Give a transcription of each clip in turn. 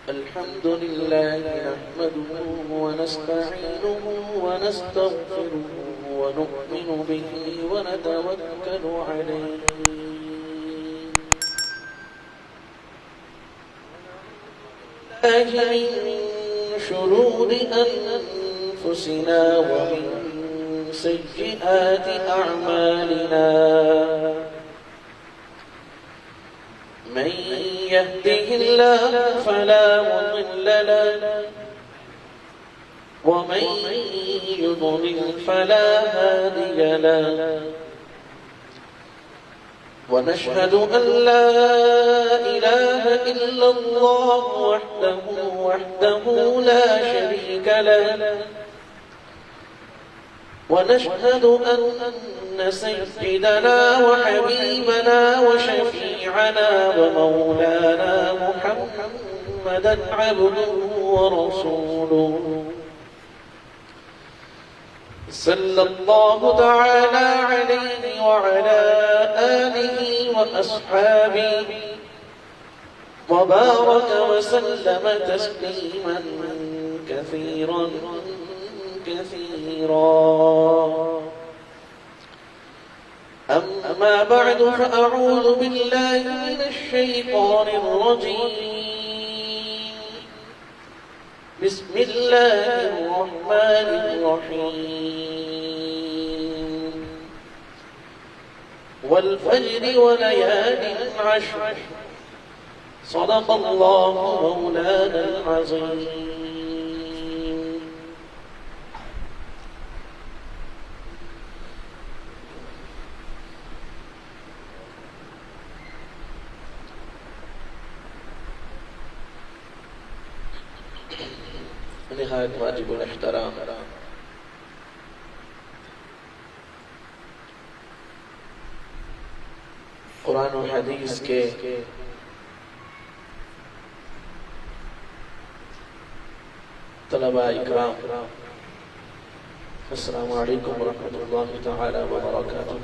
الحمد لله نحمده ونستعينه ونستغفره ونؤمن به ونتوكل عليه من شرور أنفسنا ومن سيئات أعمالنا من يهده الله فلا مضل له ومن يضلل فلا هادي له ونشهد أن لا إله إلا الله وحده لا شريك له ونشهد أن سيدنا وحبيبنا وشفيعنا ومولانا محمدا عبده ورسوله صلى الله تعالى عليه وعلى آله وأصحابه وبارك وسلم تسليما كثيرا أما بعد فأعوذ بالله من الشيطان الرجيم بسم الله الرحمن الرحيم والفجر وليال عشر صدق الله مولانا العظيم نہایت واجب الاحترام قرآن و حدیث کے طلباء اکرام السلام علیکم ورحمۃ اللہ تعالی وبرکاتہ۔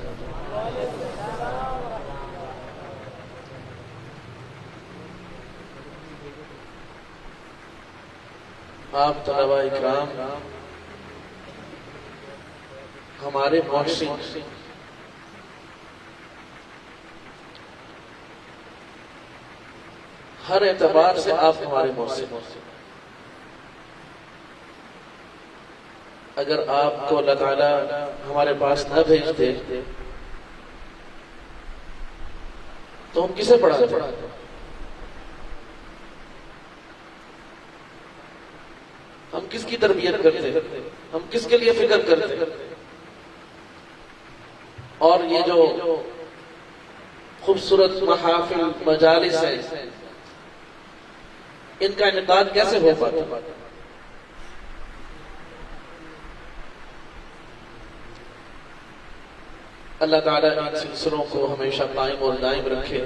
آپ طلباء اکرام ہمارے محسن ہر اعتبار سے آپ ہمارے محسن، اگر آپ کو اللہ تعالیٰ ہمارے پاس نہ بھیجتے تو ہم کسے پڑھاتے؟ ہم کس کی تربیت کرتے؟ ہم کس کے لیے فکر کرتے؟ اور یہ جو خوبصورت محافل مجالس ہیں ان کا انعقاد کیسے ہو پاتا؟ اللہ تعالیٰ ان سلسلوں کو ہمیشہ قائم اور دائم رکھے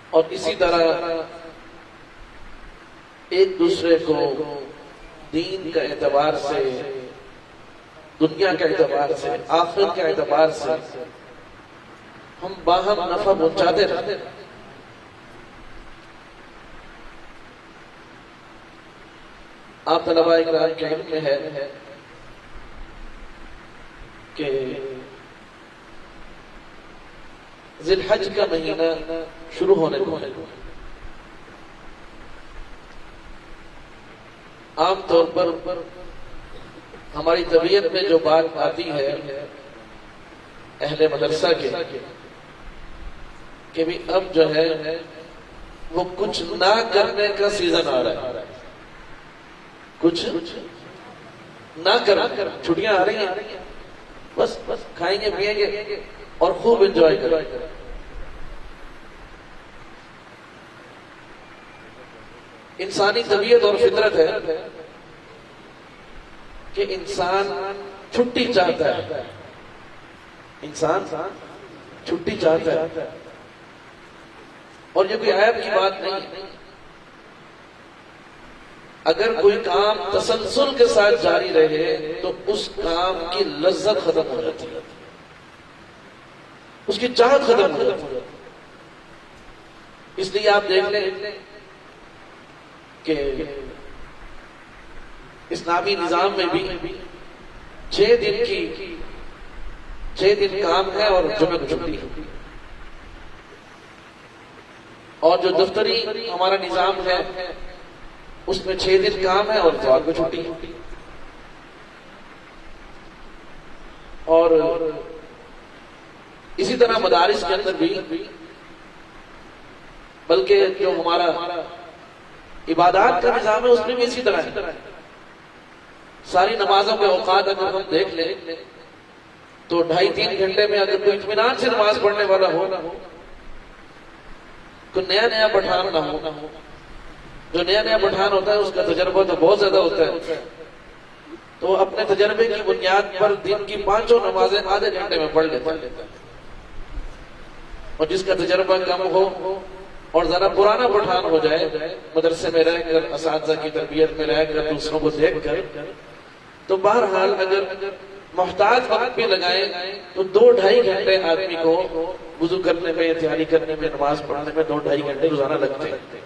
اور اسی طرح ایک دوسرے کو دین کا اعتبار سے، دنیا کے اعتبار سے، آخرت کے اعتبار سے ہم باہم نفع پہنچاتے رہتے۔ آپ طلباء اکرام کے علم میں ہے کہ ذی الحج کا مہینہ شروع ہونے کو ہے۔ عام طور پر ہماری طبیعت میں جو بات آتی ہے اہل مدرسہ کے کہ بھی اب جو ہے وہ کچھ نہ کرنے کا سیزن آ رہا ہے، کچھ نہ کرنا، چھٹیاں آ رہی ہیں، بس کھائیں گے پیئیں گے اور خوب انجوائے کریں گے۔ انسانی طبیعت اور فطرت ہے کہ انسان چھٹی چاہتا ہے، انسان چھٹی چاہتا ہے، اور یہ کوئی عیب کی بات نہیں۔ اگر کوئی کام تسلسل کے ساتھ جاری رہے تو اس کام کی لذت ختم ہو جاتی ہے۔ اس کی چاہت ختم ہو جاتی ہے۔ اس لیے آپ دیکھ لیں کہ اسلامی نظام میں بھی 6 دن کام ہے اور جمعہ کو چھٹی ہے، اور جو دفتری ہمارا نظام ہے اس میں 6 دن کام ہے اور اتوار کو چھٹی ہے۔ اور اسی طرح مدارس کے اندر بھی، بلکہ جو ہمارا عبادات کا نظام ہے اس میں بھی اسی طرح ہے۔ ساری نمازوں کے اوقات اگر ہم دیکھ لیں تو 2.5-3 گھنٹے میں اگر کوئی اطمینان سے نماز پڑھنے والا ہو، کوئی نیا پٹھان نہ ہو۔ جو نیا پٹھان ہوتا ہے اس کا تجربہ تو بہت زیادہ ہوتا ہے، تو اپنے تجربے کی بنیاد پر دن کی 5 نمازیں آدھے گھنٹے میں پڑھ لیتا ہے۔ اور جس کا تجربہ کم ہو اور ذرا پرانا پٹھان ہو جائے، مدرسے میں رہ کر، اساتذہ کی تربیت میں رہ کر، دوسروں کو دیکھ کر، تو بہرحال اگر محتاط وقت بھی لگائیں تو 2-2.5 گھنٹے آدمی کو وضو کرنے میں، تیاری کرنے میں، نماز پڑھنے میں 2-2.5 گھنٹے روزانہ لگتے ہیں۔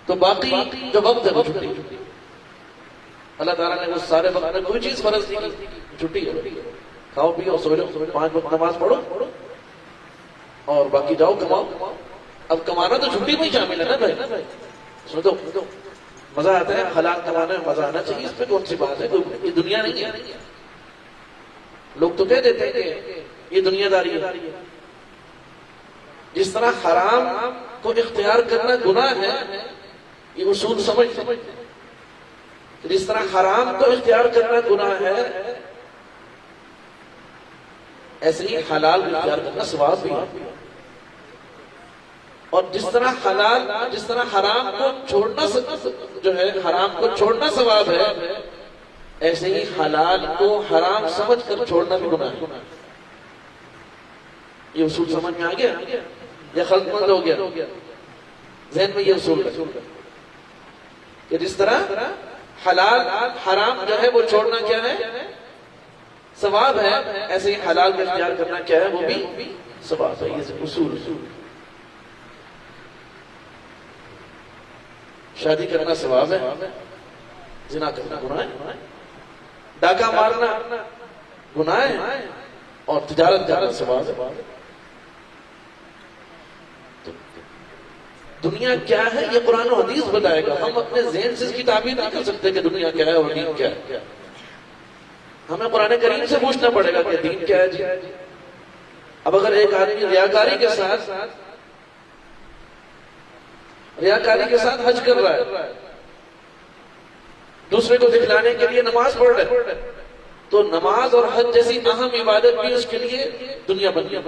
تو باقی جو وقت ہے وہ چھٹی۔ اللہ تعالیٰ نے وہ سارے وقت میں کوئی چیز فرض نہیں کی، چھٹی ہے، کھاؤ پیو سو جاؤ، 5 وقت نماز پڑھو اور باقی جاؤ کماؤ۔ اب کمانا تو چھٹی میں ہی شامل ہے نا بھائی، سمجھو مزہ آتا ہے، حلال کمانے میں مزہ آنا چاہیے، اس پہ کون سی بات ہے، یہ دنیا نہیں ہے۔ لوگ تو کہہ دیتے ہیں کہ یہ دنیا داری ہے۔ جس طرح حرام کو اختیار کرنا گناہ ہے، یہ اصول سمجھ، جس طرح حرام کو اختیار کرنا گناہ ہے، ایسے ہی حلال کو اختیار کرنا ثواب بھی ہے۔ اور جس طرح حرام کو چھوڑنا جو ہے، حرام کو چھوڑنا ثواب ہے، ایسے ہی حلال کو حرام سمجھ کر چھوڑنا بھی گناہ ہے۔ یہ اصول سمجھ میں آ گیا یا خلق مند ہو گیا؟ ذہن میں یہ اصول ہے کہ جس طرح حلال حرام جو ہے وہ چھوڑنا کیا ہے، ثواب ہے، ایسے ہی حلال کا اختیار کرنا کیا ہے، وہ بھی ثواب ہے۔ یہ اصول۔ شادی کرنا ثواب ہے، زنا کرنا گناہ ہے، ڈاکہ مارنا گناہ ہے، اور تجارت کرنا ثواب ہے۔ دنیا کیا ہے یہ قرآن و حدیث بتائے گا، ہم اپنے ذہن سے اس کی تعبیر نہیں کر سکتے کہ دنیا کیا ہے اور دین کیا ہے۔ ہمیں قرآن کریم سے پوچھنا پڑے گا کہ دین کیا ہے جی۔ اب اگر ایک آدمی ریاکاری کے ساتھ حج کر رہا ہے، دوسرے کو دکھلانے کے لیے نماز پڑھ رہا ہے، تو نماز اور حج جیسی اہم عبادت بھی اس کے لیے دنیا بن گیا۔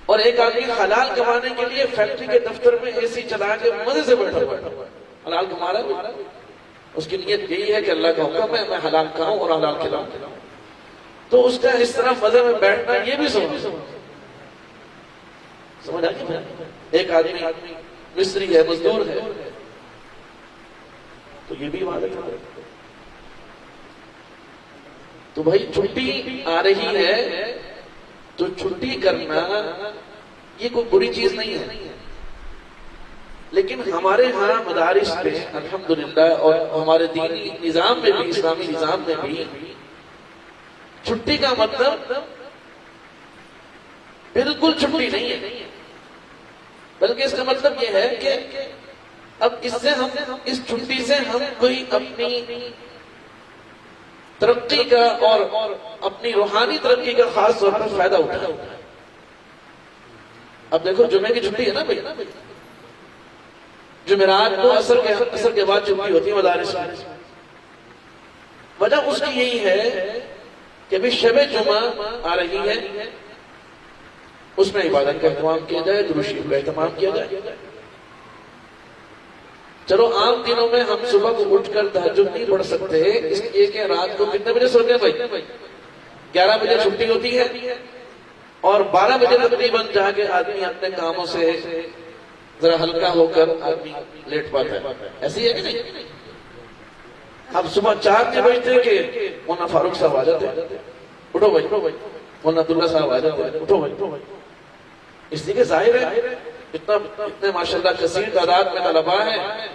اور ایک آدمی حلال کمانے کے لیے فیکٹری کے دفتر میں اے سی چلا کے مزے سے بیٹھا ہوا ہے، حلال کما رہا ہے، اس کی نیت یہی ہے کہ اللہ کا حکم ہے میں حلال کھاؤں اور حلال کھلاؤں، تو اس کا اس طرح مزے میں بیٹھنا یہ بھی سمجھ آئی۔ ایک آدمی مستری ہے، مزدور ہے، تو یہ بھی عبادت ہے۔ تو بھائی چھٹی آ رہی ہے تو چھٹی کرنا یہ کوئی بری چیز نہیں ہے، لیکن ہمارے ہاں مدارس میں الحمدللہ اور ہمارے دینی نظام میں بھی، اسلامی نظام میں بھی، چھٹی کا مطلب بالکل چھٹی نہیں ہے، بلکہ اس کا مطلب یہ ہے کہ اب اس چھٹی سے ہم کوئی اپنی ترقی کا اور اپنی روحانی ترقی کا خاص طور پر فائدہ اٹھائیں۔ اب دیکھو جمعے کی چھٹی ہے نا بھائی، جمعرات کو عصر کے بعد چھٹی ہوتی ہے مدارس میں۔ وجہ اس کی یہی ہے کہ ابھی شب جمعہ آ رہی ہے، اس میں عبادت کا اہتمام کیا جائے، درود شریف کا اہتمام کیا جائے۔ چلو عام دنوں میں ہم صبح کو اٹھ کر تہجد نہیں پڑھ سکتے، اس لیے کہ رات کو کتنے بجے سوتے ہیں بھائی؟ 11 بجے چھٹی ہوتی ہے اور 12 بجے تقریباً جا کے آدمی اپنے کاموں سے ذرا ہلکا ہو کر آدمی لیٹ پاتا ہے، ایسی ہے کہ نہیں؟ اب صبح 4 بجے کہ مولانا فاروق صاحب آ جاتے ہیں، اٹھو بھائی، مولانا عبداللہ صاحب آ جاؤ، اٹھو بھائی. اس لیے کہ ظاہر ہے اتنے ماشاءاللہ کثیر تعداد میں طلباء ہیں،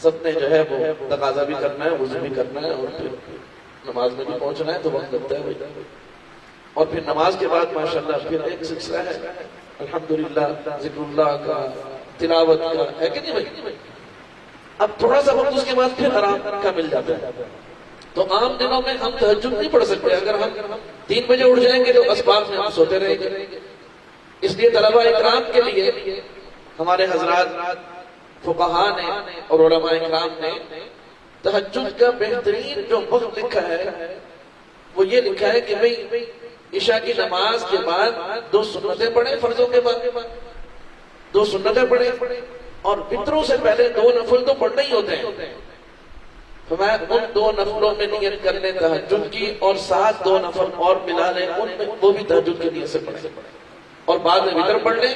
سب نے جو ہے وہ تقاضا بھی کرنا ہے، وضو بھی کرنا ہے، اور پھر نماز میں بھی پہنچنا ہے، تو وقت لگتا ہے بھائی. اور پھر نماز کے بعد ماشاءاللہ پھر ایک سلسلہ ہے الحمدللہ ذکر اللہ کا، تلاوت کا، ہے کہ نہیں بھائی؟ اب تھوڑا سا وقت اس کے بعد پھر آرام کا مل جاتا ہے. تو عام دنوں میں ہم تہجد نہیں پڑھ سکتے، اگر ہم 3 بجے اٹھ جائیں گے تو اسباب میں ہم سوتے رہیں گے. اس لیے طلباء اکرام کے لیے ہمارے حضرات فقہاء نے اور علماء اکرام نے تہجد کا بہترین جو وقت لکھا ہے وہ یہ لکھا ہے کہ بھئی عشاء کی نماز کے بعد 2 سنتیں پڑھیں، فرضوں کے بعد 2 سنتیں پڑھیں، اور وتروں سے پہلے 2 نفل تو پڑھنے ہی ہوتے ہیں. فرمایا ان 2 نفلوں میں نیت کر لیں تہجد کی، اور ساتھ 2 نفل اور ملا لیں ان میں، وہ بھی تہجد کی نیت سے پڑھیں، اور بعد میں وتر پڑھ لیں.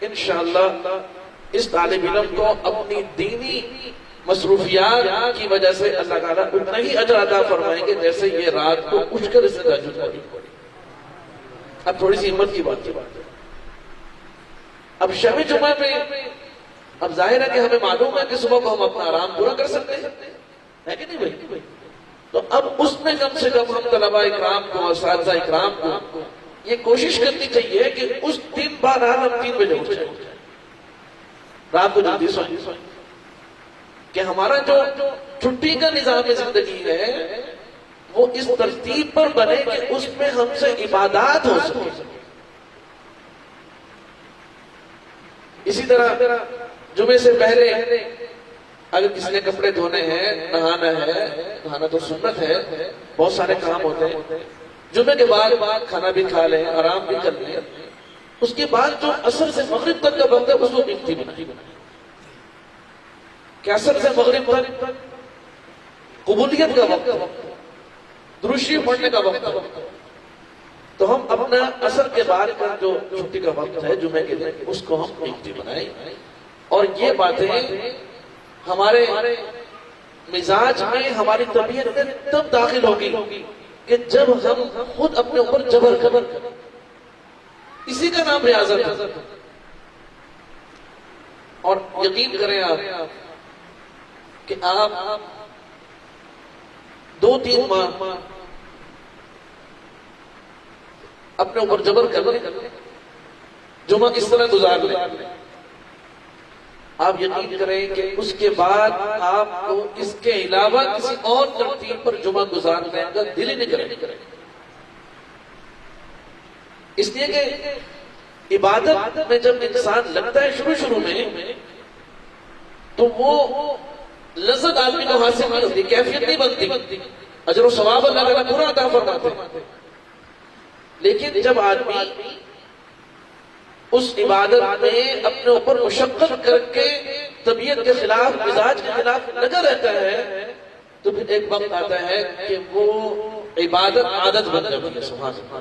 انشاءاللہ اس طالب علم کو اپنی دینی مصروفیات کی وجہ سے اللہ تعالیٰ اتنا ہی اجر عطا فرمائیں گے جیسے یہ رات کو اٹھ کر اس نے تہجد پڑھی. اب تھوڑی سی ہمت کی بات ہے. اب شب جمعہ میں اب ظاہر ہے کہ ہمیں معلوم ہے کہ صبح کو ہم اپنا آرام پورا کر سکتے ہیں، ہے کہ نہیں بھائی؟ تو اب اس میں کم سے کم ہم طلباء اکرام کو، اساتذہ اکرام کو یہ کوشش کرنی چاہیے کہ اس دن بعد ہم 3 بجے اٹھ جائیں، رات کو جلدی سوئیں، کہ ہمارا جو چھٹی کا نظام زندگی ہے وہ اس ترتیب پر بنے کہ اس میں ہم سے عبادات ہو سکے. اسی طرح جمعے سے پہلے اگر کسی نے کپڑے دھونے ہیں، نہانا ہے، نہانا تو سنت ہے، بہت سارے کام ہوتے ہیں. جمعے کے بعد کھانا بھی کھا لیں، آرام بھی کر لیں. اس کے بعد جو عصر سے مغرب تک کا وقت ہے اس کو قیمتی بنائیں، کہ عصر سے مغرب تک قبولیت کا وقت ہے، درود شریف پڑھنے کا وقت ہے. تو ہم اپنا عصر کے بعد کا جو چھٹی کا وقت ہے جمعے کے دن اس کو ہم قیمتی بنائیں. اور یہ باتیں ہمارے مزاج میں، ہماری طبیعت میں تب داخل ہوگی کہ جب ہم خود اپنے اوپر جبر کریں. اسی کا نام ریاضت ہے. اور یقین کریں آپ کہ آپ 2-3 ماہ اپنے اوپر جبر کر لیں، جمعہ کس طرح گزار لیں، آپ یقین کریں کہ اس کے بعد آپ کو اس کے علاوہ کسی اور ترتیب پر جمعہ گزارنے کا دل ہی نہیں کرے. اس لیے کہ عبادت میں جب انسان لگتا ہے شروع میں تو وہ لذت آدمی کو حاصل نہیں ہوتی، کیفیت نہیں بنتی، اجر و ثواب اللہ تعالیٰ پورا عطا فرماتے ہیں. لیکن جب آدمی اس عبادت میں اپنے اوپر مشقت کر کے طبیعت کے خلاف، مزاج کے خلاف لگا رہتا ہے تو پھر ایک وقت آتا ہے کہ وہ عبادت عادت بن جاتی ہے. سبحان اللہ،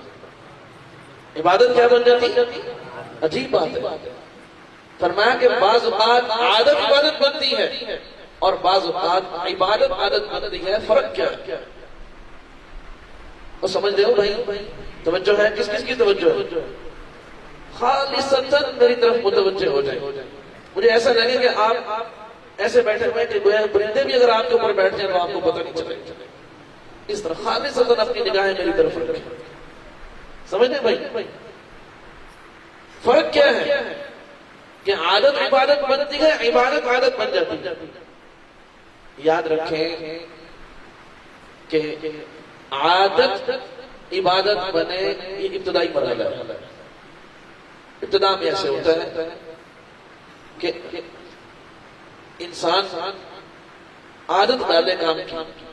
عبادت کیا بن جاتی ہے؟ عجیب بات ہے. فرمایا کہ بعض اوقات عادت عبادت بنتی ہے اور بعض اوقات عبادت عادت بنتی ہے. فرق کیا ہے؟ وہ سمجھ رہے ہو بھائی؟ توجہ ہے؟ کس کی توجہ ہے؟ خالصتاً میری طرف متوجہ ہو جائے. مجھے ایسا لگے کہ آپ ایسے بیٹھے ہوئے کہ گویا پرندے بھی اگر آپ کے اوپر بیٹھ جائیں تو آپ کو پتہ نہیں چلے. اس طرح خالصتاً اپنی نگاہیں میری طرف رکھیں. سمجھتے بھائی؟ فرق کیا ہے کہ عادت عبادت بنتی ہے، عبادت عادت بن جاتی ہے. یاد رکھیں کہ عادت عبادت بنے یہ ابتدائی مرحلہ ہے. ابتدا میں ایسے ہوتا ہے کہ انسان عادت ڈالے کام کی.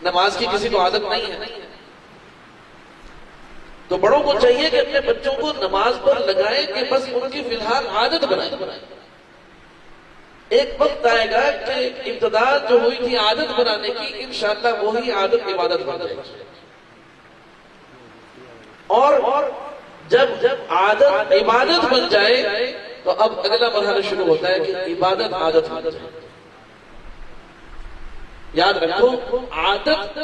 نماز کی کسی کو عادت نہیں ہے تو بڑوں کو چاہیے کہ اپنے بچوں کو نماز پر لگائیں کہ بس ان کی فی الحال عادت بنائیں. ایک وقت آئے گا کہ ابتدا جو ہوئی تھی عادت بنانے کی، انشاءاللہ وہی عادت عبادت بن جائے گی. اور جب عادت عبادت بن جائے تو اب اگلا مرحلہ شروع ہوتا ہے کہ عبادت عادت بن جائے. یاد رکھو، عادت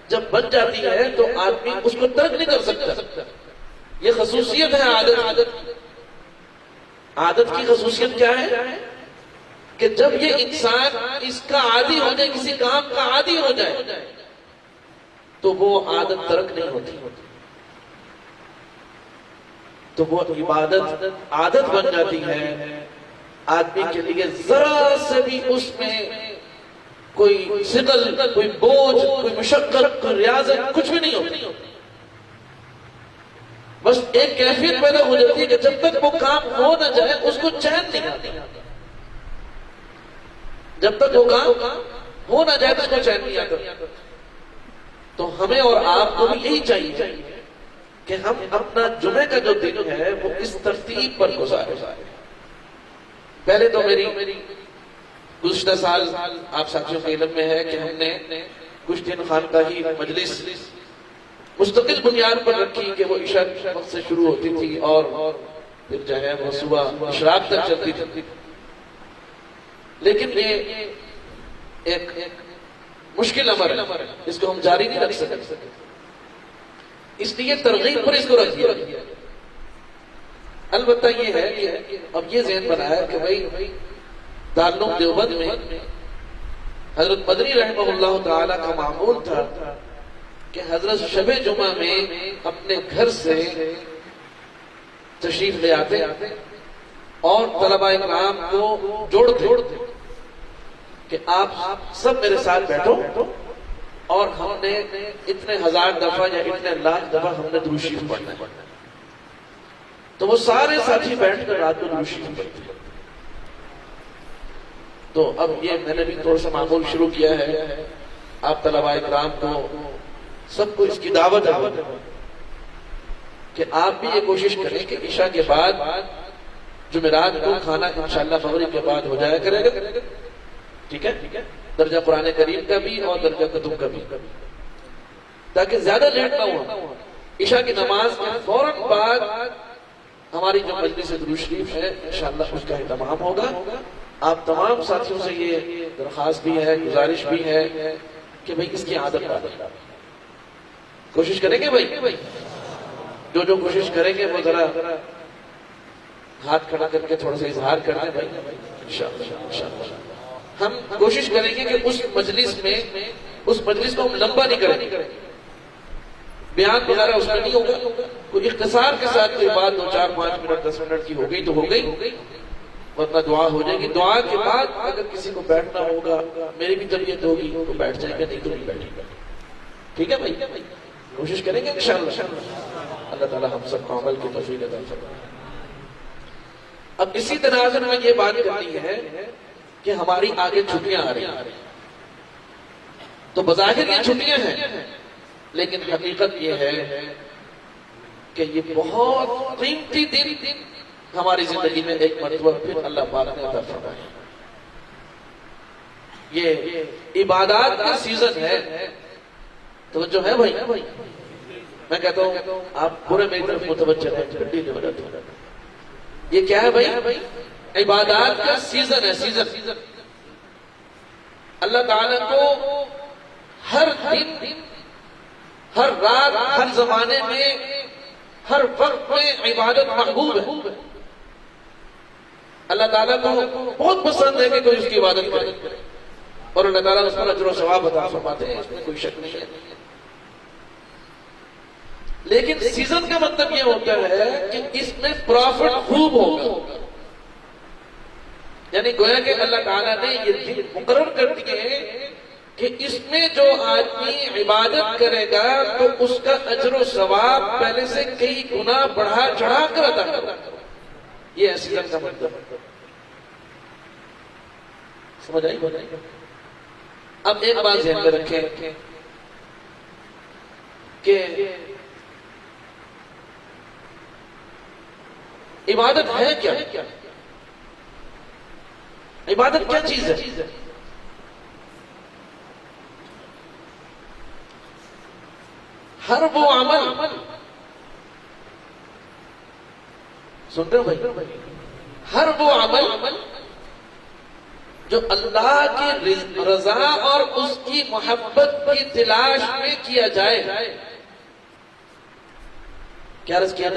جب بن جاتی ہے تو آدمی اس کو ترک نہیں کر سکتا. یہ خصوصیت ہے عادت کی خصوصیت کیا ہے کہ جب یہ انسان اس کا عادی ہو جائے, کسی کام کا عادی ہو جائے, تو وہ عادت ترک نہیں ہوتی, تو وہ عبادت عادت بن جاتی ہے. آدمی کے لیے ذرا سے بھی اس میں کوئی ثقل, کوئی بوجھ, کوئی مشقت, کوئی ریاضت کچھ بھی نہیں ہوتی. بس ایک کیفیت پیدا ہو جاتی ہے کہ جب تک وہ کام ہو نہ جائے اس کو چین نہیں آتی. جب تک وہ کام ہو نہ جائے تو اس کو چین نہیں آتا. تو ہمیں اور آپ کو بھی یہی چاہیے کہ ہم اپنا جمعے کا جو دن ہے وہ اس ترتیب پر گزارے. پہلے تو میری گزشتہ سال آپ ساتھیوں کے علم میں ہے کہ ہم نے کچھ دن خانقاہی مجلس مستقل بنیاد پر رکھی کہ وہ عشاء وقت سے شروع ہوتی تھی اور پھر جو ہے وہ صبح اشراق تک چلتی تھی. لیکن یہ ایک مشکل امر ہے, اس کو ہم جاری نہیں رکھ سکتے, اس لیے ترغیب پر اس کو رکھ دیا. البتہ یہ ہے کہ اب یہ ذہن بنایا کہ بھائی دارالعلوم دیوبند میں حضرت مدنی رحمہ اللہ تعالی کا معمول تھا کہ حضرت شب جمعہ میں اپنے گھر سے تشریف لے آتے اور طلباء کرام کو جوڑتے کہ آپ سب میرے ساتھ بیٹھو اور ہم نے اتنے ہزار دفعہ یا اتنے لاکھ دفعہ ہم نے درود شریف پڑھنا ہے. تو وہ سارے ساتھی بیٹھ کر رات کو درود شریف پڑھتے. تو اب یہ میں نے بھی تھوڑا سا معمول شروع کیا ہے, آپ طلباء کرام کو سب کو اس کی دعوت ہے کہ آپ بھی یہ کوشش کریں کہ عشاء کے بعد جمعرات کو کھانا انشاءاللہ مغرب کے بعد ہو جایا کرے گا. ٹھیک ہے, درجہ قرآن کریم کا بھی اور درجہ ختم کا بھی, تاکہ زیادہ لیٹ نہ ہو. عشاء کی نماز کے فوراً بعد ہماری جو مجلس درود شریف ہے انشاءاللہ اس کا اہتمام ہوگا. آپ تمام ساتھیوں سے یہ درخواست بھی ہے, گزارش بھی ہے کہ بھئی اس کی عادت ڈالیں. کوشش کریں گے بھائی, جو کوشش کریں گے وہ ذرا ہاتھ کھڑا کر کے تھوڑا سا اظہار کر دیں بھائی. انشاءاللہ ہم کوشش کریں گے کہ اس مجلس کو ہم لمبا نہیں کریں گے, بیان وغیرہ اس میں نہیں ہوگا, کوئی اختصار کے ساتھ کوئی بات 2 4 5 منٹ 10 منٹ کی ہو گئی تو ہو گئی, ورنہ دعا ہو جائے گی. دعا کے بعد اگر کسی کو بیٹھنا ہوگا, میری بھی طبیعت ہوگی تو بیٹھ جائیں گے, نہیں تو نہیں بیٹھیں گے. ٹھیک ہے بھائی, کوشش کریں گے انشاءاللہ. اللہ تعالی ہم سب کو عمل کی توفیق عطا فرمائے. اب اسی تناظر میں یہ بات کرنی ہے کہ ہماری آگے چھٹیاں آ رہی ہیں, تو بظاہر یہ چھٹیاں ہیں لیکن حقیقت یہ ہے کہ یہ بہت قیمتی دن ہماری زندگی میں ایک مرتبہ پھر اللہ پاک نے عطا فرمایا. یہ عبادات کا سیزن ہے. تو جو ہے بھائی, میں کہتا ہوں آپ پورے میری طرف متوجہ ہیں. یہ کیا ہے بھائی؟ عبادات کا سیزن ہے. سیزن اللہ تعالیٰ کو ہر دن, ہر رات, ہر زمانے میں, ہر وقت میں عبادت محبوب ہے. اللہ تعالیٰ کو بہت پسند ہے کہ کوئی اس کی عبادت کرے, اور اللہ تعالیٰ اس پر اجر و ثواب عطا فرماتے ہیں, اس میں کوئی شک نہیں ہے. لیکن سیزن کا مطلب یہ ہوتا ہے کہ اس میں پروفٹ خوب ہوگا. یعنی گویا کہ اللہ تعالیٰ نے یہ دن مقرر کر دیے کہ اس میں جو آدمی عبادت کرے گا تو اس کا اجر و ثواب پہلے سے کئی گنا بڑھا چڑھا کر عطا کرے گا. یہ ہے سیزن کا مطلب. سمجھ آئی؟ اب ایک بات ذہن میں رکھیں کہ عبادت ہے کیا؟ عبادت کیا چیز ہے؟ ہر وہ عمل, سنتے ہو بھائی, ہر وہ عمل جو اللہ کی رضا اور اس کی محبت کی تلاش میں کیا جائے. کیا عرض کیا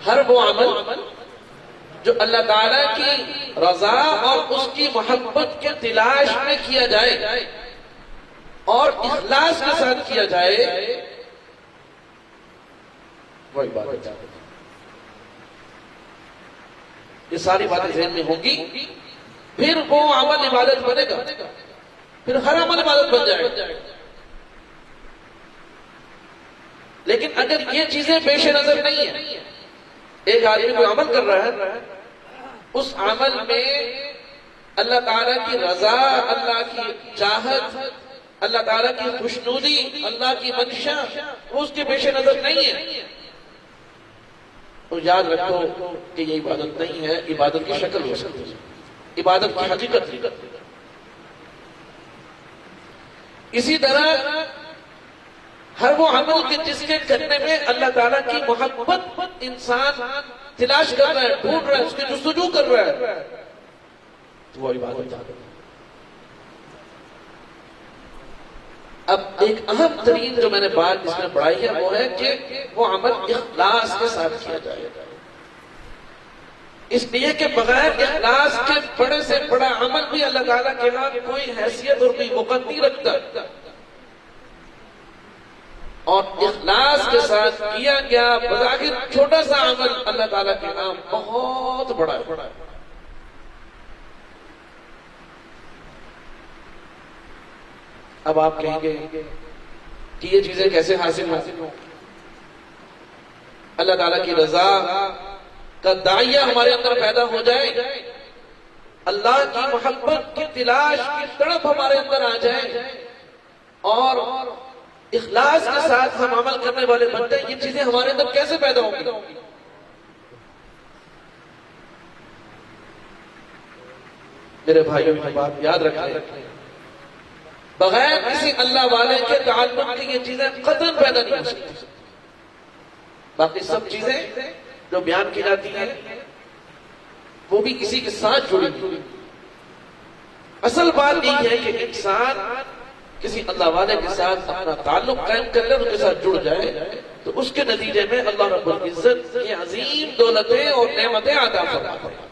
ہر وہ عمل جو اللہ تعالیٰ کی رضا اور اس کی محبت کے تلاش میں کیا جائے اور اخلاص کے ساتھ کیا جائے وہ عبادت ہے. یہ ساری باتیں ذہن میں ہوں گی پھر وہ عمل عبادت بنے گا, پھر ہر عمل عبادت بن جائے گا. لیکن اگر یہ چیزیں پیش نظر نہیں ہیں, ایک آدمی کوئی عمل کر رہا ہے, اس عمل میں اللہ تعالیٰ کی رضا, اللہ کی چاہت, اللہ تعالیٰ کی خوشنودی, اللہ کی منشا وہ اس کے پیش نظر نہیں ہے, تو یاد رکھو کہ یہ عبادت نہیں ہے. عبادت کی شکل ہو سکتی ہے, عبادت کی حقیقت نہیں. اسی طرح ہر وہ عمل کے جس کے کرنے میں اللہ تعالیٰ کی محبت انسان تلاش کر رہا ہے, ڈھونڈ رہا ہے, اس کی جستجو کر رہا ہے, تو وہ عبادت ہے. اب ایک اہم ترین جو میں نے بات اس میں پڑھائی ہے وہ ہے کہ وہ عمل اخلاص کے ساتھ کیا جائے. اس لیے کہ بغیر اخلاص کے بڑے سے بڑا عمل بھی اللہ تعالیٰ کے ہاں کوئی حیثیت اور کوئی موقع نہیں رکھتا, اور اخلاص کے ساتھ کیا گیا بظاہر چھوٹا سا عمل اللہ تعالیٰ کے نام بہت بڑا ہے. اب آپ کہیں گے کہ یہ چیزیں کیسے حاصل ہوں؟ اللہ تعالیٰ کی رضا کا داعیہ ہمارے اندر پیدا ہو جائے, اللہ کی محبت کی تلاش کی تڑپ ہمارے اندر آ جائے, اور اخلاص کے ساتھ ہم عمل کرنے والے بنتے ہیں. یہ چیزیں ہمارے اندر کیسے پیدا ہوں گی؟ میرے بھائیوں کی بات یاد رکھیں, بغیر کسی اللہ والے کے تعلق کی یہ چیزیں قطعاً پیدا نہیں ہو سکتی. باقی سب چیزیں جو بیان کی جاتی ہیں وہ بھی کسی کے ساتھ جڑی ہوئی. اصل بات یہ ہے کہ انسان کسی اللہ والے کے ساتھ اپنا تعلق قائم کر لے, ان کے ساتھ جڑ جائے, تو اس کے نتیجے میں اللہ رب العزت کی عظیم دولتیں اور نعمتیں عطا فرماتا ہے.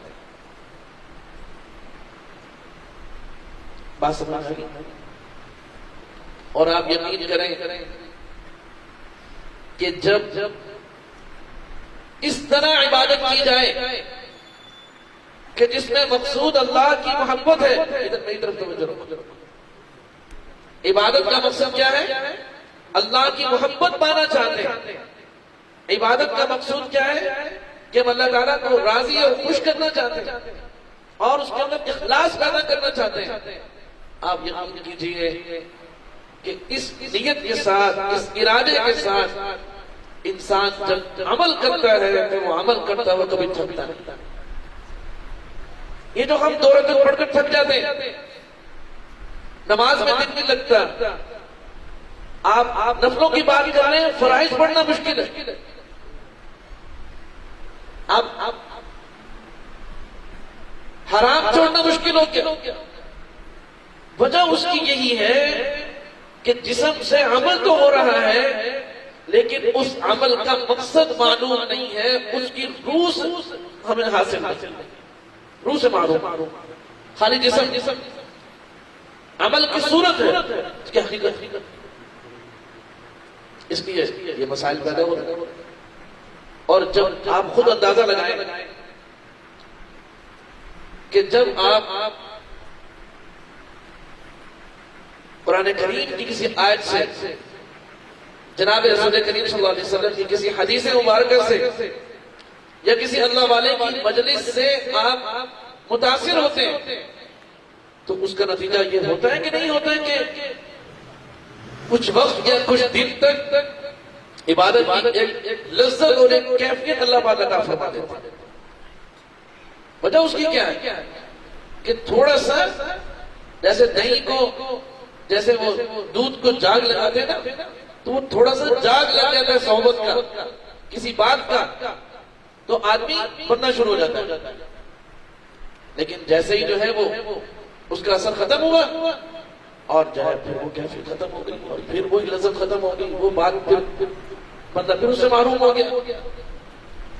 بات سمجھ آئی؟ اور آپ یقین کریں کہ جب اس طرح عبادت کی جائے کہ جس میں مقصود اللہ کی محبت ہے. ادھر میری طرف توجہ رکھو. عبادت کا مقصد کیا ہے؟ اللہ کی محبت پانا چاہتے ہیں. عبادت کا مقصود کیا ہے؟ کہ ہم اللہ تعالیٰ کو راضی اور خوش کرنا چاہتے ہیں اور اس کے اندر اخلاص پیدا کرنا چاہتے ہیں. آپ یقین کیجئے کہ اس نیت کے ساتھ, اس ارادے کے ساتھ انسان جب عمل کرتا ہے تو وہ عمل کرتا ہے وہ کبھی تھکتا نہیں. یہ جو ہم 2 رکعت پڑھ کر تھک جاتے ہیں, نماز میں دل نہیں لگتا. آپ نفلوں کی بات کر رہے ہیں, فرائض پڑھنا مشکل ہے. آپ حرام چھوڑنا مشکل ہو گیا. وجہ اس کی یہی ہے کہ جسم سے عمل تو ہو رہا ہے لیکن اس عمل کا مقصد معلوم نہیں ہے, اس کی روح ہمیں حاصل نہیں, روح سے معلوم. خالی جسم عمل کی صورت ہے, اس کی حقیقت. اس لیے یہ مسائل پیدا ہو رہے ہیں. اور جب آپ خود اندازہ لگائیں کہ جب آپ قرآن کریم کی کسی آیت سے, جناب رسول کریم صلی اللہ علیہ وسلم کی کسی حدیث مبارکہ سے یا کسی اللہ والے کی مجلس سے آپ متاثر ہوتے ہیں, تو اس کا نتیجہ یہ ہوتا ہے کہ نہیں ہوتا ہے کہ کچھ وقت یا کچھ دن تک عبادت کی ایک لذت اور ایک کیفیت اللہ پاک عطا فرما دیتا ہے. وجہ اس کی کیا ہے کہ تھوڑا سا جیسے دہی کو, جیسے وہ دودھ کو جاگ لگاتے ہیں نا, تو وہ تھوڑا سا جاگ لگ جاتا ہے صحبت کا, کسی بات کا, تو آدمی بننا شروع ہو جاتا ہے. لیکن جیسے ہی جو ہے وہ اس کا اثر ختم ہوا اور جو ہے پھر وہ کیفیت ختم ہو گئی اور پھر وہی لذت ختم ہو گئی، وہ بات پھر بندہ پھر اس سے محروم ہو گیا۔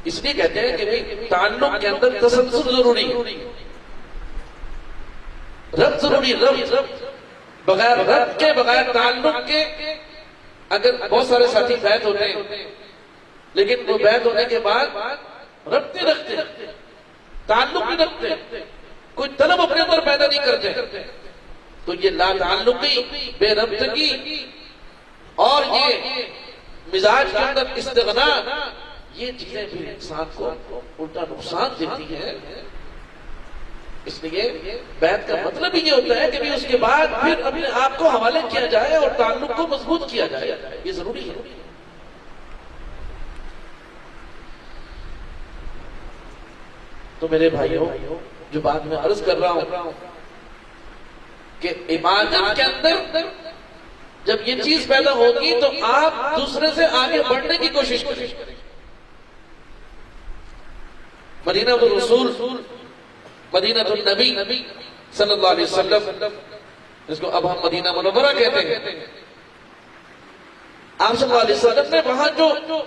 اس لیے کہتے ہیں کہ تعلق کے اندر تسلسل ضروری ہے، ربط ضروری، ربط بغیر ربط کے، بغیر تعلق کے اگر بہت سارے ساتھی بیعت ہوتے ہیں لیکن وہ بیعت ہونے کے بعد ربط نہیں رکھتے، تعلق نہیں رکھتے، کوئی طلب اپنے اندر پیدا نہیں کرتے، تو یہ لا تعلقی، بے ربطگی اور یہ مزاج کے اندر استغنا، یہ چیزیں بھی انسان کو الٹا نقصان دیتی ہیں۔ اس لیے بیعت کا مطلب ہی یہ ہوتا ہے کہ بھی اس کے بعد پھر اپنے آپ کو حوالے کیا جائے اور تعلق کو مضبوط کیا جائے، یہ ضروری ہے۔ تو میرے بھائیوں، جو بات میں عرض کر رہا ہوں کہ عبادت کے اندر جب یہ چیز پیدا ہوگی تو آپ دوسرے سے آگے بڑھنے کی کوشش کریں۔ مدینہ الرسول، مدینہ النبی صلی اللہ علیہ وسلم، جس کو اب ہم مدینہ منورہ کہتے ہیں، آپ صلی اللہ علیہ وسلم نے وہاں جو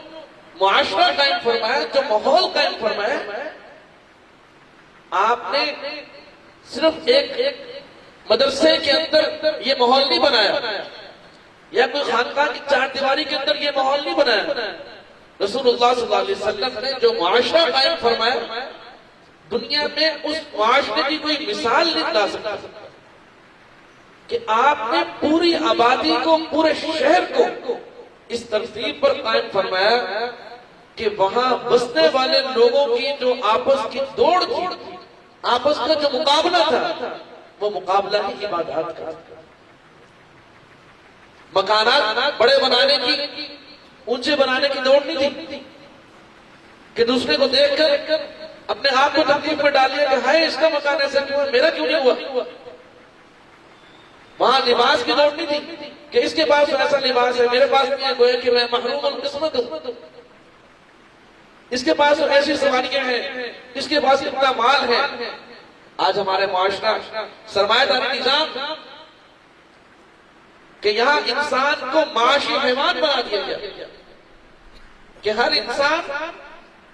معاشرہ قائم فرمایا، جو ماحول قائم فرمایا، آپ نے صرف ایک مدرسے کے اندر یہ ماحول نہیں بنایا یا کوئی خانقاہ کی چار دیواری کے اندر یہ ماحول نہیں بنایا۔ رسول اللہ صلی اللہ علیہ وسلم نے جو معاشرہ قائم فرمایا، دنیا میں اس معاشرے کی کوئی مثال نہیں لا سکتا کہ آپ نے پوری آبادی کو، پورے شہر کو اس ترتیب پر قائم فرمایا کہ وہاں بسنے والے لوگوں کی جو آپس کی دوڑ تھی، آپس کا جو مقابلہ تھا، وہ مقابلہ ہی عبادات کا۔ مکانات بڑے بنانے کی، اونچے بنانے کی دوڑ نہیں تھی کہ دوسرے کو دیکھ کر اپنے آپ کو تکلیف میں ڈال لیا کہ ہائے اس کا مکان ایسا کیوں ہے، میرا کیوں نہیں ہوا۔ وہاں لباس کی دوڑ نہیں تھی کہ اس کے پاس ایسا لباس ہے، میرے پاس نہیں ہے، گویا کہ میں محروم القسمت ہوں۔ اس کے پاس ایسی سواریاں ہیں، اس کے پاس اتنا مال ہے۔ آج ہمارے معاشرہ سرمایہ داری نظام کہ یہاں انسان کو معاشی حیوان بنا دیا گیا کہ ہر انسان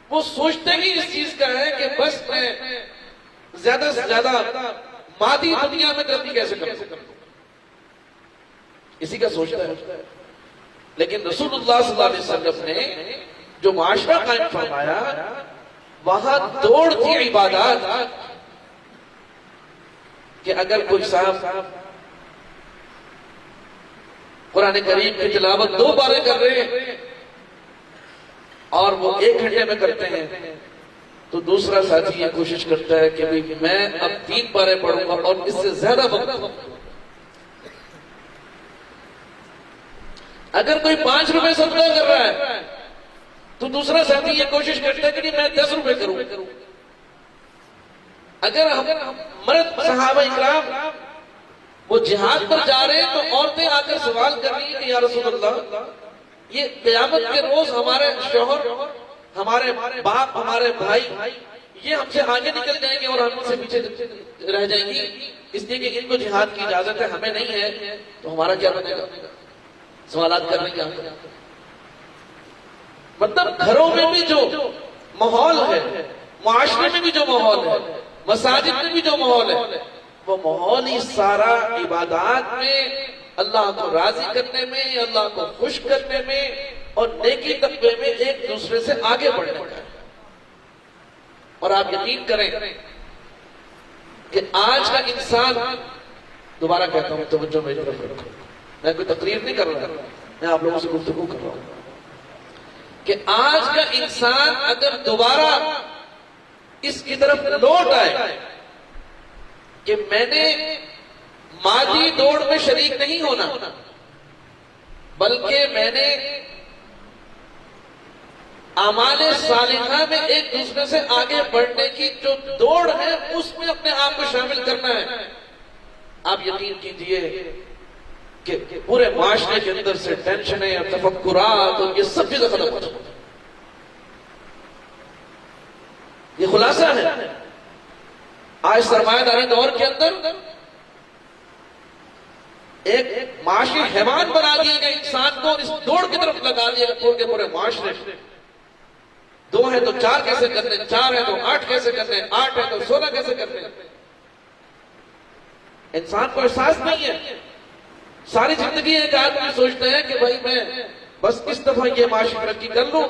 وہ سوچتے ہی اس چیز کا ہے کہ بس میں زیادہ سے زیادہ مادی دنیا میں ترقی کیسے کروں، اسی کا سوچتا ہے۔ لیکن رسول اللہ صلی اللہ علیہ وسلم نے جو معاشرہ قائم فرمایا، وہاں دوڑ تھی عبادات کہ اگر کوئی صاحب قرآن کریم کی تلاوت 2 باریں کر رہے ہیں اور وہ 1 گھنٹے میں کرتے ہیں، تو دوسرا ساتھی یہ کوشش کرتا ہے کہ میں اب 3 باریں پڑھوں گا اور اس سے زیادہ وقت۔ اگر کوئی 5 روپے صدقہ کر رہا ہے تو دوسرا ساتھی یہ کوشش کرتا ہے کہ میں 10 روپے کروں۔ اگر ہم مرد صحابہ اکرام وہ جہاد پر جا رہے ہیں تو عورتیں آ کر سوال کر رہی ہیں کہ یا رسول اللہ، یہ قیامت کے روز ہمارے شوہر، ہمارے باپ، ہمارے بھائی یہ ہم سے آگے نکل جائیں گے اور ہم سے پیچھے رہ جائیں گی، اس لیے کہ ان کو جہاد کی اجازت ہے، ہمیں نہیں ہے، تو ہمارا کیا بنے گا؟ سوالات کر رہی ہیں۔ مطلب گھروں میں بھی جو ماحول ہے، معاشرے میں بھی جو ماحول ہے، مساجد میں بھی جو ماحول ہے، وہ ماحول ہی سارا عبادات میں، اللہ کو راضی کرنے میں، اللہ کو خوش کرنے میں اور نیکی تقوی میں ایک دوسرے سے آگے بڑھنے کا ہے۔ اور آپ یقین کریں کہ آج کا انسان، دوبارہ کہتا ہوں توجہ میری طرف رکھو، میں کوئی تقریر نہیں کر رہا، میں آپ لوگوں سے گفتگو کر رہا ہوں کہ آج کا انسان اگر دوبارہ اس کی طرف لوٹ آئے کہ میں نے مادی دوڑ میں شریک نہیں ہونا، بلکہ میں نے اعمال صالحہ میں ایک دوسرے سے آگے بڑھنے کی جو دوڑ ہے اس میں اپنے آپ کو شامل کرنا ہے، آپ یقین کیجئے کہ پورے معاشرے کے اندر سے ٹینشنیں اور تفکرات اور یہ سب چیزیں ختم ہو جائیں۔ یہ خلاصہ ہے۔ آج سرمایہ داری دور کے اندر ایک معاشی حیوان بنا دیا گیا انسان کو، اور اس دوڑ کی طرف لگا دیا پورے پورے معاشرے۔ 2 ہے تو 4 کیسے کرنے، 4 ہے تو 8 کیسے کرنے، 8 ہے تو 16 کیسے کرنے۔ انسان کو احساس نہیں ہے۔ ساری زندگی ایک آدمی سوچتا ہے کہ بھائی میں بس اس دفعہ یہ معاشی ترقی کر لوں،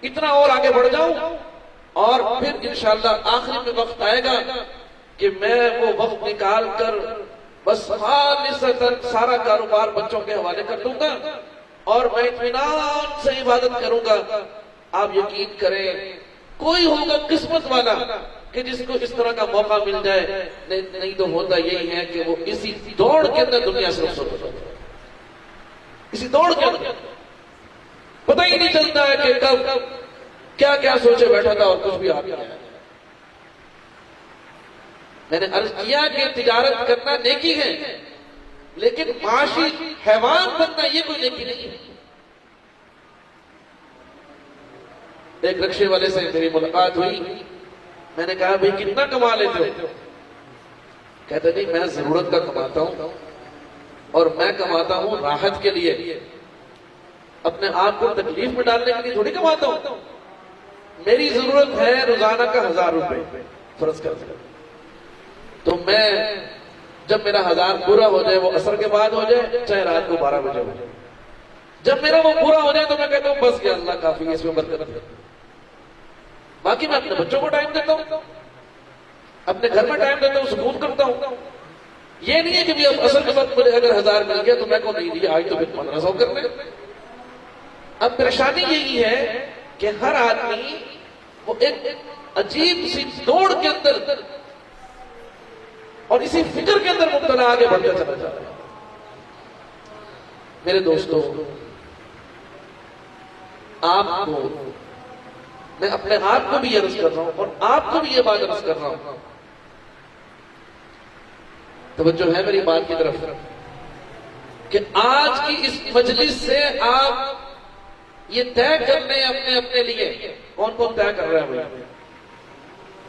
اتنا اور آگے بڑھ جاؤں، اور پھر انشاءاللہ آخری میں وقت آئے گا کہ میں وہ وقت نکال کر بس خالصتاً سارا کاروبار بچوں کے حوالے کر دوں گا اور میں اطمینان سے عبادت کروں گا۔ آپ یقین کریں کوئی ہوگا قسمت والا کہ جس کو اس طرح کا موقع مل جائے، نہیں تو ہوتا یہی ہے کہ وہ اسی دوڑ کے اندر دنیا سے رخصت ہو جاتا ہے۔ اسی دوڑ کے اندر پتہ ہی نہیں چلتا ہے کہ کب کیا کیا سوچے بیٹھا تھا اور کچھ بھی آ گیا۔ میں نے عرض کیا کہ تجارت کرنا نیکی ہے، لیکن معاشی حیوان بننا یہ کوئی نیکی نہیں ہے۔ ایک رکشے والے سے میری ملاقات ہوئی، میں نے کہا بھئی کتنا کما لیتے ہو؟ کہتے نہیں میں ضرورت کا کماتا ہوں، اور میں کماتا ہوں راحت کے لیے، اپنے آپ کو تکلیف میں ڈالنے کے لیے تھوڑی کماتا ہوں۔ میری ضرورت ہے روزانہ کا 1000 روپے فرض کر دیں، تو میں جب میرا 1000 پورا ہو جائے، وہ عصر کے بعد ہو جائے چاہے رات کو 12 بجے ہو جائے، جب میرا وہ پورا ہو جائے تو میں کہتا ہوں بس کہ اللہ کافی ہے، اس میں برکت ہے۔ باقی میں اپنے بچوں کو ٹائم دیتا ہوں، اپنے گھر میں ٹائم دیتا ہوں، سکون کرتا ہوں۔ یہ نہیں ہے کہ اب عصر کے بعد مجھے اگر 1000 مل گیا تو میں کو نہیں دیا، آج تو پھر 1500 کر لیں۔ اب پریشانی یہی ہے کہ ہر آدمی وہ ایک عجیب سی دوڑ کے اندر اور اسی فکر کے اندر مبتلا آگے بڑھتا چلا جاتا ہے۔ میرے دوستو، آپ کو میں اپنے آپ کو بھی یہ عرض کر رہا ہوں اور آپ کو بھی یہ بات عرض کر رہا ہوں، توجہ ہے میری بات کی طرف، کہ آج کی اس مجلس سے آپ یہ طے کر لیں اپنے اپنے لیے، کون کون طے کر رہا ہے بھائی؟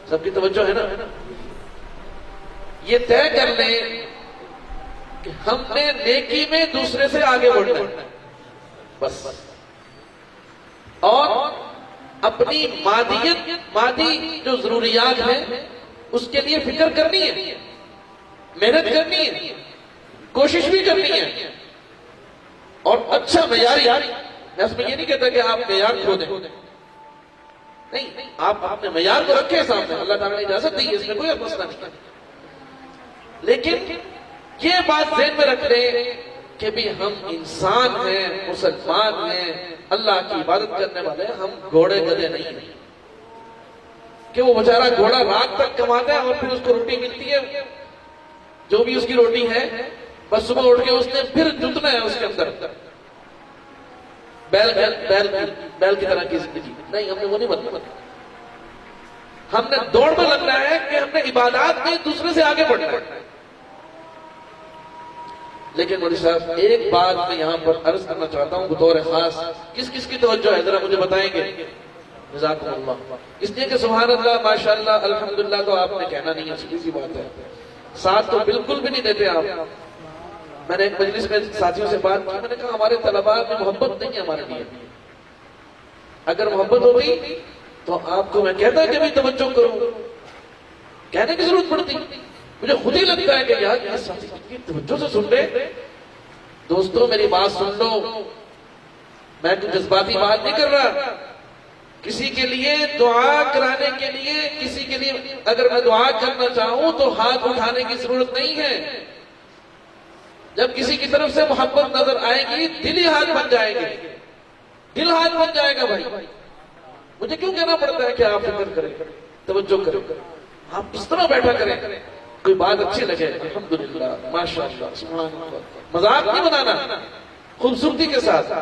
سب کی توجہ ہے نا؟ یہ طے کر لیں کہ ہم نے نیکی میں دوسرے سے آگے بڑھنا ہے بس، اور اپنی مادی جو ضروریات ہیں اس کے لیے فکر کرنی ہے، محنت کرنی ہے، کوشش بھی کرنی ہے، اور اچھا معیاری۔ میں اس میں یہ نہیں کہتا کہ آپ معیار کھو دیں، نہیں، آپ اپنے معیار کو رکھیں سامنے، اللہ تعالیٰ نے اجازت دی ہے، اس میں کوئی مسئلہ نہیں ہے، لیکن یہ بات ذہن میں رکھ لیں کہ بھی ہم انسان ہیں، مسلمان ہیں، اللہ کی عبادت کرنے والے ہیں، ہم گھوڑے گدھے نہیں ہیں کہ وہ بیچارہ گھوڑا رات تک کماتا ہے اور پھر اس کو روٹی ملتی ہے جو بھی اس کی روٹی ہے، بس صبح اٹھ کے اس نے پھر جتنا ہے اس کے اندر بیل کی طرح کی زندگی نہیں، ہم نے وہ نہیں بننا۔ ہم نے دوڑ میں لگنا ہے کہ ہم نے عبادات میں دوسرے سے آگے بڑھنا ہے۔ لیکن مولوی صاحب ایک بات میں یہاں پر عرض کرنا چاہتا ہوں بطور خاص، کس کی توجہ ہے ذرا مجھے بتائیں گے؟ جزاکم اللہ۔ اس لیے کہ سبحان اللہ ماشاءاللہ الحمدللہ تو آپ نے کہنا نہیں ہے، سیدھی سی بات ہے، ساتھ تو بالکل بھی نہیں دیتے آپ۔ میں نے ایک مجلس میں ساتھیوں سے بات کی، میں نے کہا ہمارے طلباء میں محبت نہیں ہے ہمارے لیے، اگر محبت ہوتی تو آپ کو میں کہتا کہ بھی توجہ کروں، کہنے کی ضرورت پڑتی، مجھے خود ہی لگتا ہے کہ یار یہ ساتھی کتنی توجہ سے سن لے۔ دوستوں میری بات سن لو، میں کوئی جذباتی بات نہیں کر رہا، کسی کے لیے دعا کرانے کے لیے، کسی کے لیے اگر میں دعا کرنا چاہوں تو ہاتھ اٹھانے کی ضرورت نہیں ہے، جب کسی کی طرف سے محبت نظر آئے گی دل ہی ہاتھ بن جائے گی، دل ہاتھ بن جائے گا۔ بھائی مجھے کیوں کہنا پڑتا ہے کہ آپ فکر کریں، توجہ کریں، آپ اس طرح بیٹھا کریں، کوئی بات اچھی لگے الحمدللہ ماشاءاللہ سبحان اللہ، مذاق نہیں بنانا، خوبصورتی کے ساتھ۔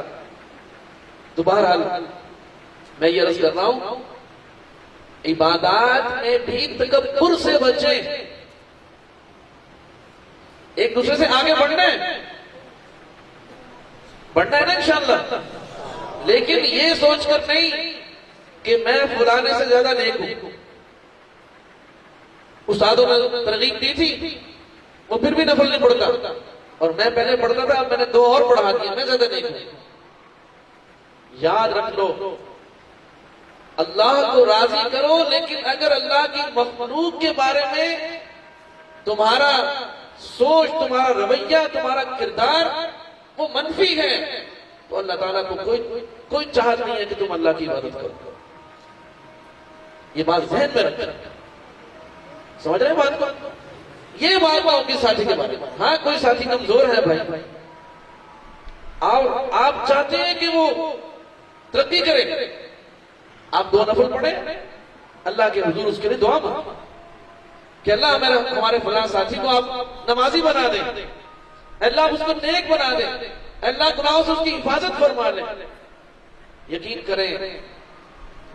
تو بہرحال میں یہ عرض کر رہا ہوں، عبادات میں بھی تکبر سے بچیں، ایک دوسرے سے آگے بڑھنا ہے نا انشاءاللہ، لیکن یہ سوچ کر نہیں کہ میں فلانے سے زیادہ نیک ہوں، استادوں نے ترغیب دی تھی، وہ پھر بھی نفل نہیں پڑھتا، اور میں پہلے پڑھتا تھا، اب میں نے 2 اور پڑھا دیا، میں زیادہ نہیں پڑھتا۔ یاد رکھ لو، اللہ کو راضی کرو، لیکن اگر اللہ کی مخلوق کے بارے میں تمہارا سوچ، تمہارا رویہ، تمہارا کردار وہ منفی ہے، تو اللہ تعالیٰ کو کوئی چاہت نہیں ہے کہ تم اللہ کی عبادت کرو۔ یہ بات ذہن میں رکھنا، سمجھ رہے ہیں بات کو؟ یہ بات ان کے ساتھی کے بارے میں۔ ہاں کوئی ساتھی کمزور ہے بھائی، آپ چاہتے ہیں کہ وہ ترقی کرے، آپ 2 نفل پڑھیں، اللہ کے حضور اس کے لیے دعا مانگیں کہ اللہ ہمارے فلاں ساتھی کو آپ نمازی بنا دیں، اللہ آپ اس کو نیک بنا دیں، اللہ گناہوں سے اس کی حفاظت فرما لیں۔ یقین کریں،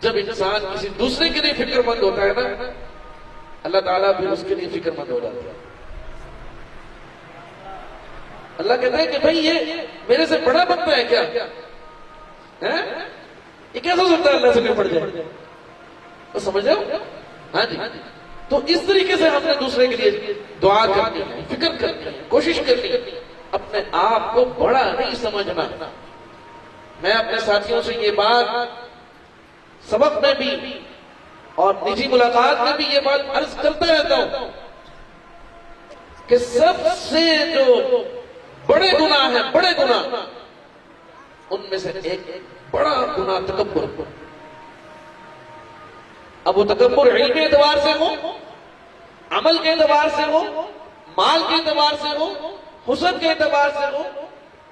جب انسان کسی دوسرے کے لیے فکر مند ہوتا ہے نا، اللہ تعالیٰ بھی اس کے لیے فکر مند ہو جاتا ہے۔ اللہ کہتا ہے کہ بھائی یہ میرے سے بڑا بنتا ہے کیا؟ یہ کیسا ہو سکتا ہے اللہ سے نپٹ جائے؟ تو سمجھ رہے ہو؟ ہاں جی۔ تو اس طریقے سے ہم نے دوسرے کے لیے دعا کرنی ہے، فکر کرنی ہے، کوشش کرنی ہے، اپنے آپ کو بڑا نہیں سمجھنا۔ میں اپنے ساتھیوں سے یہ بات سبق میں بھی اور نجی ملاقات میں بھی یہ بات عرض کرتا رہتا ہوں کہ سب سے جو بڑے گناہ ہیں، بڑے گناہ، ان میں سے ایک بڑا گناہ تکبر۔ اب وہ تکبر علم کے اعتبار سے ہو، عمل کے اعتبار سے ہو، مال کے اعتبار سے ہو، حسن کے اعتبار سے ہو،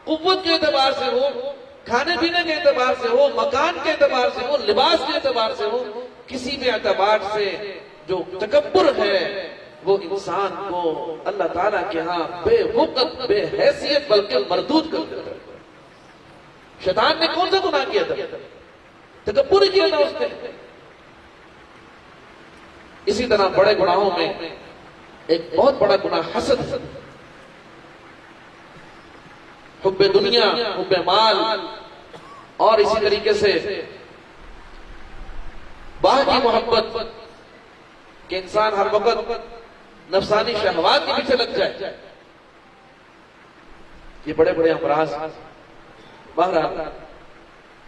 قوت کے اعتبار سے ہو، کھانے پینے کے اعتبار سے ہو، مکان کے اعتبار سے ہو، لباس کے اعتبار سے ہو، کسی بھی اعتبار سے جو تکبر ہے وہ انسان کو اللہ تعالیٰ کے ہاں بے وقت، بے حیثیت، بلکہ مردود کر دیتا ہے۔ شیطان نے کون سا گناہ کیا تھا؟ تکبر ہی کیا تھا اس نے۔ اسی طرح بڑے گناہوں میں ایک بہت بڑا گناہ حسد ہے، حب دنیا، حب مال، اور اسی طریقے سے باہمی محبت کہ انسان ہر وقت نفسانی شہوات کے پیچھے لگ جائے۔ یہ بڑے بڑے امراض۔ بہرحال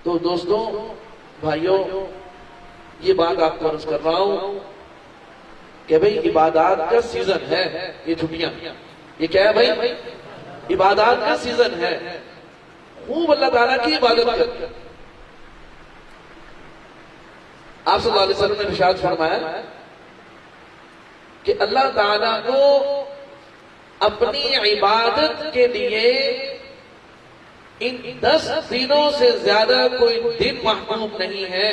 تو دوستوں، بھائیوں، یہ بات آپ کو عرض کر رہا ہوں کہ بھئی عبادات کا سیزن ہے، یہ چھٹیاں، یہ کیا ہے بھائی؟ عبادات کا سیزن ہے۔ خوب اللہ تعالیٰ کی عبادت کریں۔ آپ صلی اللہ علیہ وسلم نے ارشاد فرمایا کہ اللہ تعالیٰ کو اپنی عبادت کے لیے ان 10 دنوں سے زیادہ کوئی دن محبوب نہیں ہے،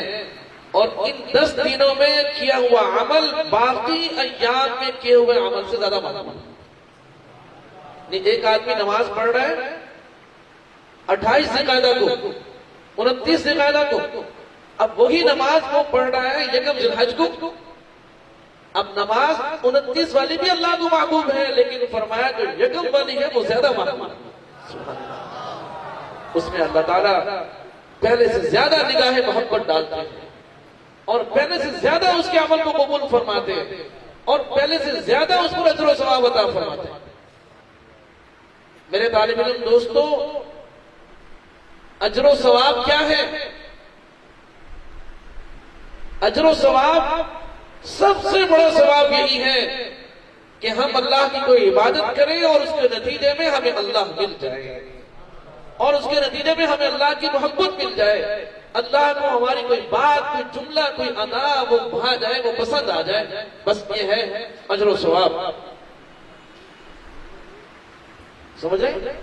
اور ان 10 دنوں میں کیا ہوا عمل باقی ایام میں کیے ہوئے عمل سے زیادہ محبوب ہے۔ ایک آدمی نماز پڑھ رہا ہے 28 ذی القعدہ کو، 29 ذی القعدہ کو، اب وہی نماز وہ پڑھ رہا ہے یکم ذی الحج کو۔ اب نماز 29 والی بھی اللہ کو محبوب ہے، لیکن فرمایا جو یکم والی ہے وہ زیادہ محبوب ہے۔ اس میں اللہ تعالیٰ پہلے سے زیادہ نگاہ محبت ڈالتے ہیں، اور پہلے سے زیادہ اس کے عمل کو قبول فرماتے ہیں، اور پہلے سے زیادہ اس پر اجر و ثواب عطا فرماتے ہیں۔ میرے طالب علم دوستو، اجر و ثواب کیا ہے؟ اجر و ثواب، سب سے بڑا ثواب یہی ہے کہ ہم اللہ کی کوئی عبادت کریں اور اس کے نتیجے میں ہمیں اللہ مل جائے، اور اس کے نتیجے میں ہمیں اللہ کی محبت مل جائے، اللہ کو ہماری کوئی بات، کوئی جملہ، کوئی ادا وہ بھا جائے، وہ پسند آ جائے۔ بس یہ ہے اجر و ثواب۔ سمجھ رہے؟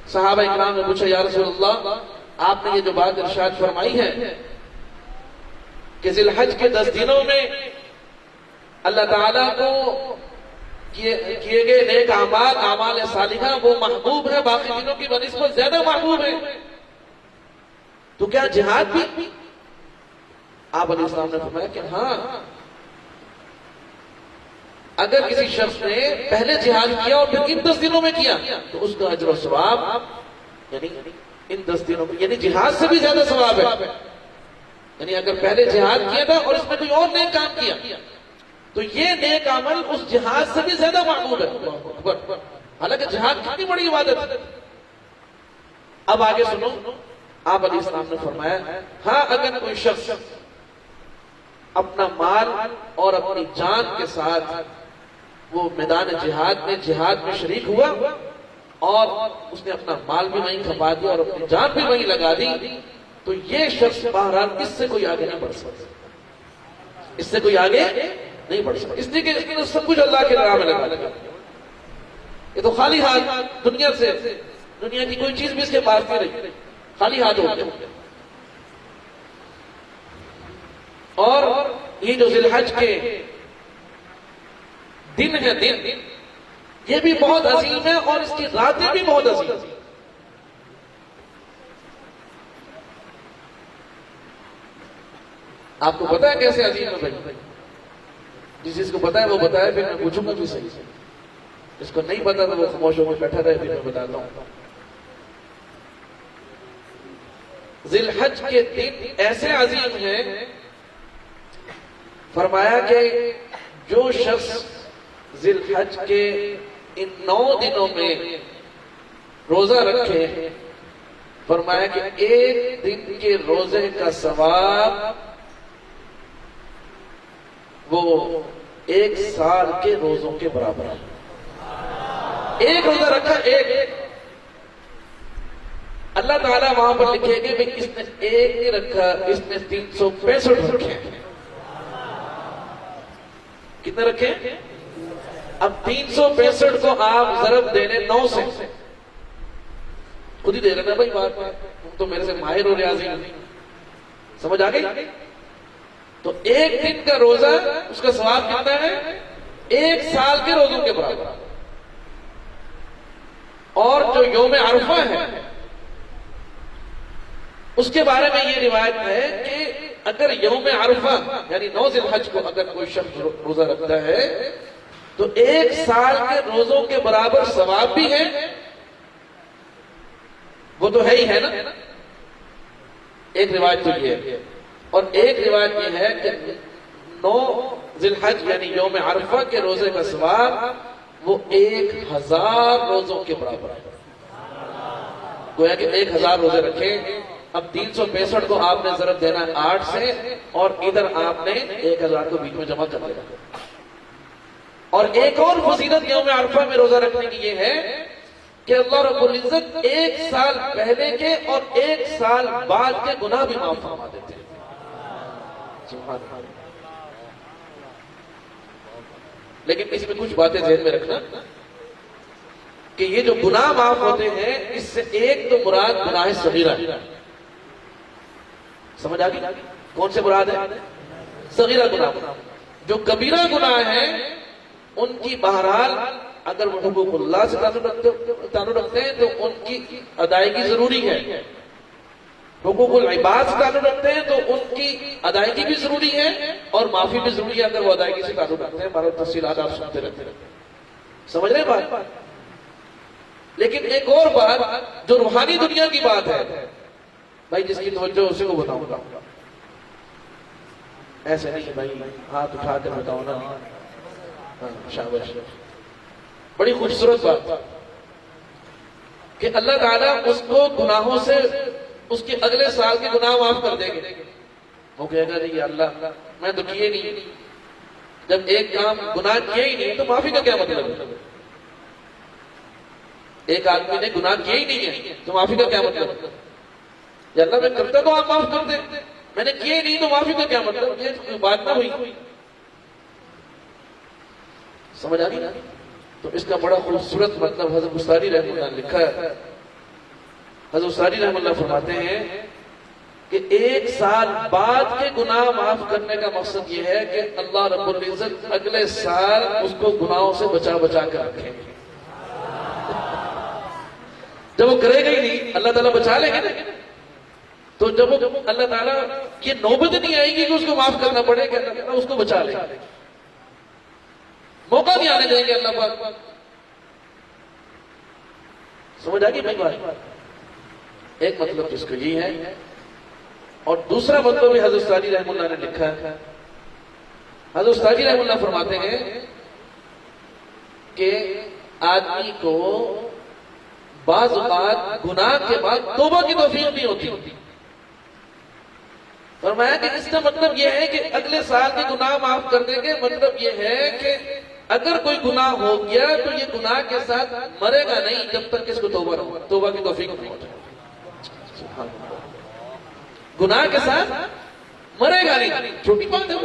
صحابہ اکرام نے پوچھا یا رسول اللہ، آپ نے یہ جو بات ارشاد فرمائی ہے کہ ذی الحج کے 10 دنوں میں اللہ تعالیٰ کو کیے گئے نیک اعمال، اعمال صالحہ وہ محبوب ہے، باقی دنوں کی بنسبت زیادہ محبوب ہے، تو کیا جہاد بھی؟ آپ علیہ السلام نے فرمایا کہ ہاں، اگر کسی شخص نے پہلے جہاد کیا اور پھر ان 10 دنوں میں کیا تو اس کا اجر و ثواب یعنی ان 10 دنوں میں، یعنی جہاد سے بھی زیادہ ثواب ہے۔ یعنی اگر پہلے جہاد کیا تھا اور اس میں کوئی اور نیک کام کیا تو یہ نیک عمل اس جہاد سے بھی زیادہ محبوب ہے. اللہ اکبر. حالانکہ جہاد کتنی بڑی عبادت ہے. اب آگے سنو, آپ علیہ السلام نے فرمایا ہاں اگر کوئی شخص اپنا مال اور اپنی جان کے ساتھ وہ میدان جہاد میں شریک ہوا اور اس نے اپنا مال بھی وہیں کھپا دیا اور اپنی جان بھی وہیں لگا دی, تو یہ شخص بہرحال اس سے کوئی آگے نہیں بڑھ سکتا. اس سے کوئی آگے نہیں بڑھ سکتا, اس لیے کہ اس نے سب کچھ اللہ کے راہ میں لگا دیا. یہ تو خالی ہاتھ دنیا کی کوئی چیز بھی اس کے پاس نہیں رہی, خالی ہاتھ ہو گیا. اور یہ جو ذی الحج کے دن ہے یہ بھی بہت عظیم ہے اور اس کی راتیں بھی بہت عظیم ہیں. آپ کو پتا ہے کیسے عظیم ہے بھائی؟ جس چیز کو پتا ہے وہ بتائے, پھر میں پوچھوں گا بھی صحیح سے. جس کو نہیں پتا تو وہ خاموش ہو کے بیٹھا رہے, پھر میں بتاتا ہوں. ذی الحج کے دن ایسے عظیم ہیں, فرمایا کہ جو شخص ذی الحج کے ان 9 دنوں میں روزہ رکھے, فرمایا کہ ایک دن کے روزے کا ثواب وہ 1 سال کے روزوں کے برابر ہے. ایک روزہ رکھا, ایک اللہ تعالیٰ وہاں پر لکھے گے کہ اس نے ایک نہیں رکھا, اس نے 365 رکھے. کتنے رکھے؟ اب 365 کو آپ ضرب دے لیں 9 سے, خود ہی دے رہے نا بھائی بات, تم تو میرے سے ماہر ہو ریاضی, سمجھ آ گئی؟ تو ایک دن کا روزہ اس کا ثواب کتنا ہے؟ 1 سال کے روزوں کے برابر. اور جو یوم عرفہ ہے اس کے بارے میں یہ روایت ہے کہ اگر یوم عرفہ یعنی 9 ذی الحج کو اگر کوئی شخص روزہ رکھتا ہے تو 1 سال کے روزوں کے برابر ثواب بھی ہے. وہ تو ہے ہی ہے نا. ایک روایت تو یہ ہے, اور ایک روایت یہ ہے کہ 9 ذی الحج یعنی یوم عرفہ کے روزے کا ثواب وہ 1000 روزوں کے برابر ہے. گویا کہ 1000 روزے رکھے, اب 365 کو آپ نے ضرب دینا ہے 8 سے, اور ادھر آپ نے 1000 کو بیچ میں جمع کر دینا. اور ایک اور فضیلت یوم عرفہ میں روزہ رکھنے کی یہ ہے کہ اللہ رب العزت 1 سال پہلے کے اور 1 سال بعد کے گناہ بھی معاف فرما دیتے ہیں. سبحان اللہ. لیکن اس میں کچھ باتیں ذہن میں رکھنا کہ یہ جو گناہ معاف ہوتے ہیں اس سے ایک تو مراد گناہ صغیرہ ہے. سمجھ آ گئی؟ کون سے مراد ہے؟ صغیرہ گناہ. جو کبیرہ گناہ ہیں ان کی بہرحال اگر وہ حقوق اللہ سے تعلق رکھتے ہیں تو ان کی ادائیگی ضروری ہے. حقوق العباد سے تعلق رکھتے ہیں تو ان کی ادائیگی بھی ضروری ہے اور معافی بھی ضروری ہے اگر وہ ادائیگی سے تعلق رکھتے ہیں. بہرحال تفصیلات آپ سنتے رہتے ہیں. سمجھ رہے بات؟ لیکن ایک اور بات جو روحانی دنیا کی بات ہے بھائی, جس کی توجہ اسی کو بتاؤں گا. ایسے نہیں بھائی ہاتھ اٹھا کر بتاؤ نا. شاباش. بڑی خوبصورت بات کہ اللہ تعالیٰ اس کو گناہوں سے اس کے اگلے سال کے گناہ معاف کر دیں گے. وہ کہے گا نہیں اللہ میں تو کیے نہیں. جب ایک کام گناہ کیا ہی نہیں تو معافی کا کیا مطلب ہے؟ ایک آدمی نے گناہ کیا ہی نہیں ہے تو معافی کا کیا مطلب ہے؟ یا اللہ میں کرتا تو آپ معاف کر دیں, میں نے کیا ہی نہیں تو معافی کا کیا مطلب؟ یہ بات نہ ہوئی. سمجھ آ گئی نا؟ تو اس کا بڑا خوبصورت مطلب حضرت بستاری رحمہ اللہ نے لکھا ہے. حضرت بستاری رحمہ اللہ فرماتے ہیں کہ 1 سال بعد کے گناہ معاف کرنے کا مقصد یہ ہے کہ اللہ رب العزت اگلے سال اس کو گناہوں سے بچا کر رکھیں گے. جب وہ کرے گا ہی نہیں اللہ تعالیٰ بچا لیں گے نا. تو جب اللہ تعالیٰ یہ نوبت نہیں آئے گی کہ اس کو معاف کرنا پڑے کہ اللہ تعالیٰ اس کو بچا لے گا. موقع نہیں آنے دیں گے اللہ پاک. سمجھ آ گئی میری بات؟ ایک مطلب اس کو یہ ہے, اور دوسرا مطلب بھی حضرت ساری رحمہ اللہ نے لکھا ہے حضرت استاذی رحمہ اللہ فرماتے ہیں کہ آدمی کو بعض اوقات گناہ کے بعد توبہ کی توفیق نہیں ہوتی. فرمایا کہ اس کا مطلب یہ ہے کہ اگلے سال کے گناہ معاف کر دیں گے. مطلب یہ ہے کہ اگر کوئی گناہ ہو گیا تو یہ گناہ کے ساتھ مرے گا نہیں جب تک کہ اس کو توبہ کی توفیق نہیں ہو جائے. گناہ کے ساتھ مرے گا نہیں. چھوٹی بات ہے،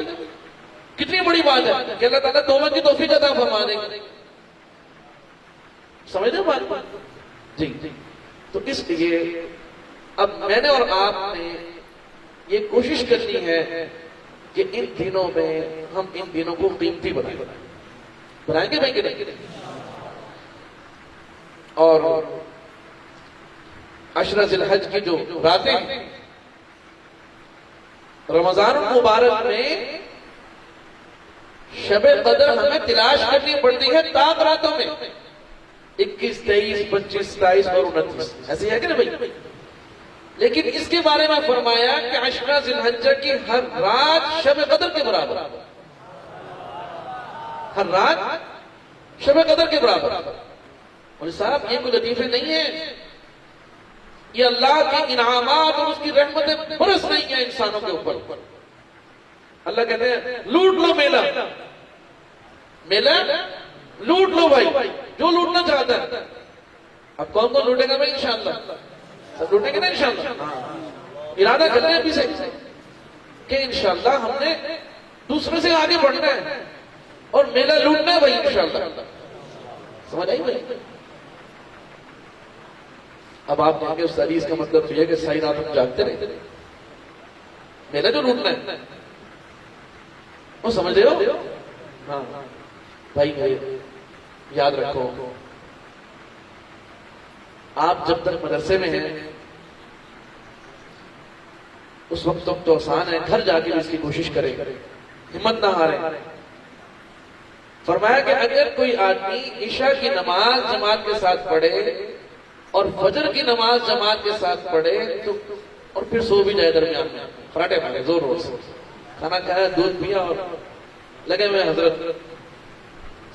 کتنی بڑی بات ہے کہ اللہ تعالیٰ توبہ کی توفیق عطا فرما دے گا. سمجھتے ہیں بات؟ جی. تو اس لیے اب میں نے اور آپ نے یہ کوشش کرنی ہے کہ ان دنوں میں ہم ان دنوں کو قیمتی بنائیں گے بھائی کہ نہیں. اور عشرہ ذی الحج کی جو راتیں رمضان المبارک میں شب قدر ہمیں تلاش کرنی پڑتی ہے تاک راتوں میں 21, 23, 25, 27 اور 29. ایسے ہے کہ نہیں بھائی؟ لیکن اس کے بارے میں فرمایا کہ عشرہ ذی الحجہ کی ہر رات شب قدر کے برابر. ہر رات شب قدر کے برابر. اور صاحب یہ کوئی لطیفے نہیں ہیں، یہ اللہ کے انعامات اور اس کی رحمتیں برس رہی ہیں انسانوں کے اوپر. اللہ کہتے ہیں لوٹ لو میلہ لوٹ لو بھائی جو لوٹنا چاہتا ہے. اب کون کون لوٹے گا بھائی؟ انشاءاللہ سب لوٹیں گے نا انشاءاللہ. ارادہ کرتے ہیں ابھی سے کہ انشاءاللہ ہم نے دوسرے سے آگے بڑھنا ہے اور میلہ لوٹنا ہے بھائی انشاءاللہ. سمجھ آئی بھائی؟ اب آپ کہیں گے اس حدیث کا مطلب یہ ہے کہ ساری رات ہم جاگتے رہتے میلہ جو لوٹنا ہے وہ سمجھ رہے ہو؟ ہاں بھائی یاد رکھو، آپ جب تک مدرسے میں ہیں اس وقت تک تو آسان ہے، گھر جا کے اس کی کوشش کرے، ہمت نہ ہارے. فرمایا کہ اگر کوئی آدمی عشاء کی نماز جماعت کے ساتھ پڑھے اور فجر کی نماز جماعت کے ساتھ پڑھے تو اور پھر سو بھی جائے درمیان میں، فراٹے مارے زور سے، کھانا کھایا دودھ پیا اور لگے ہوئے حضرت،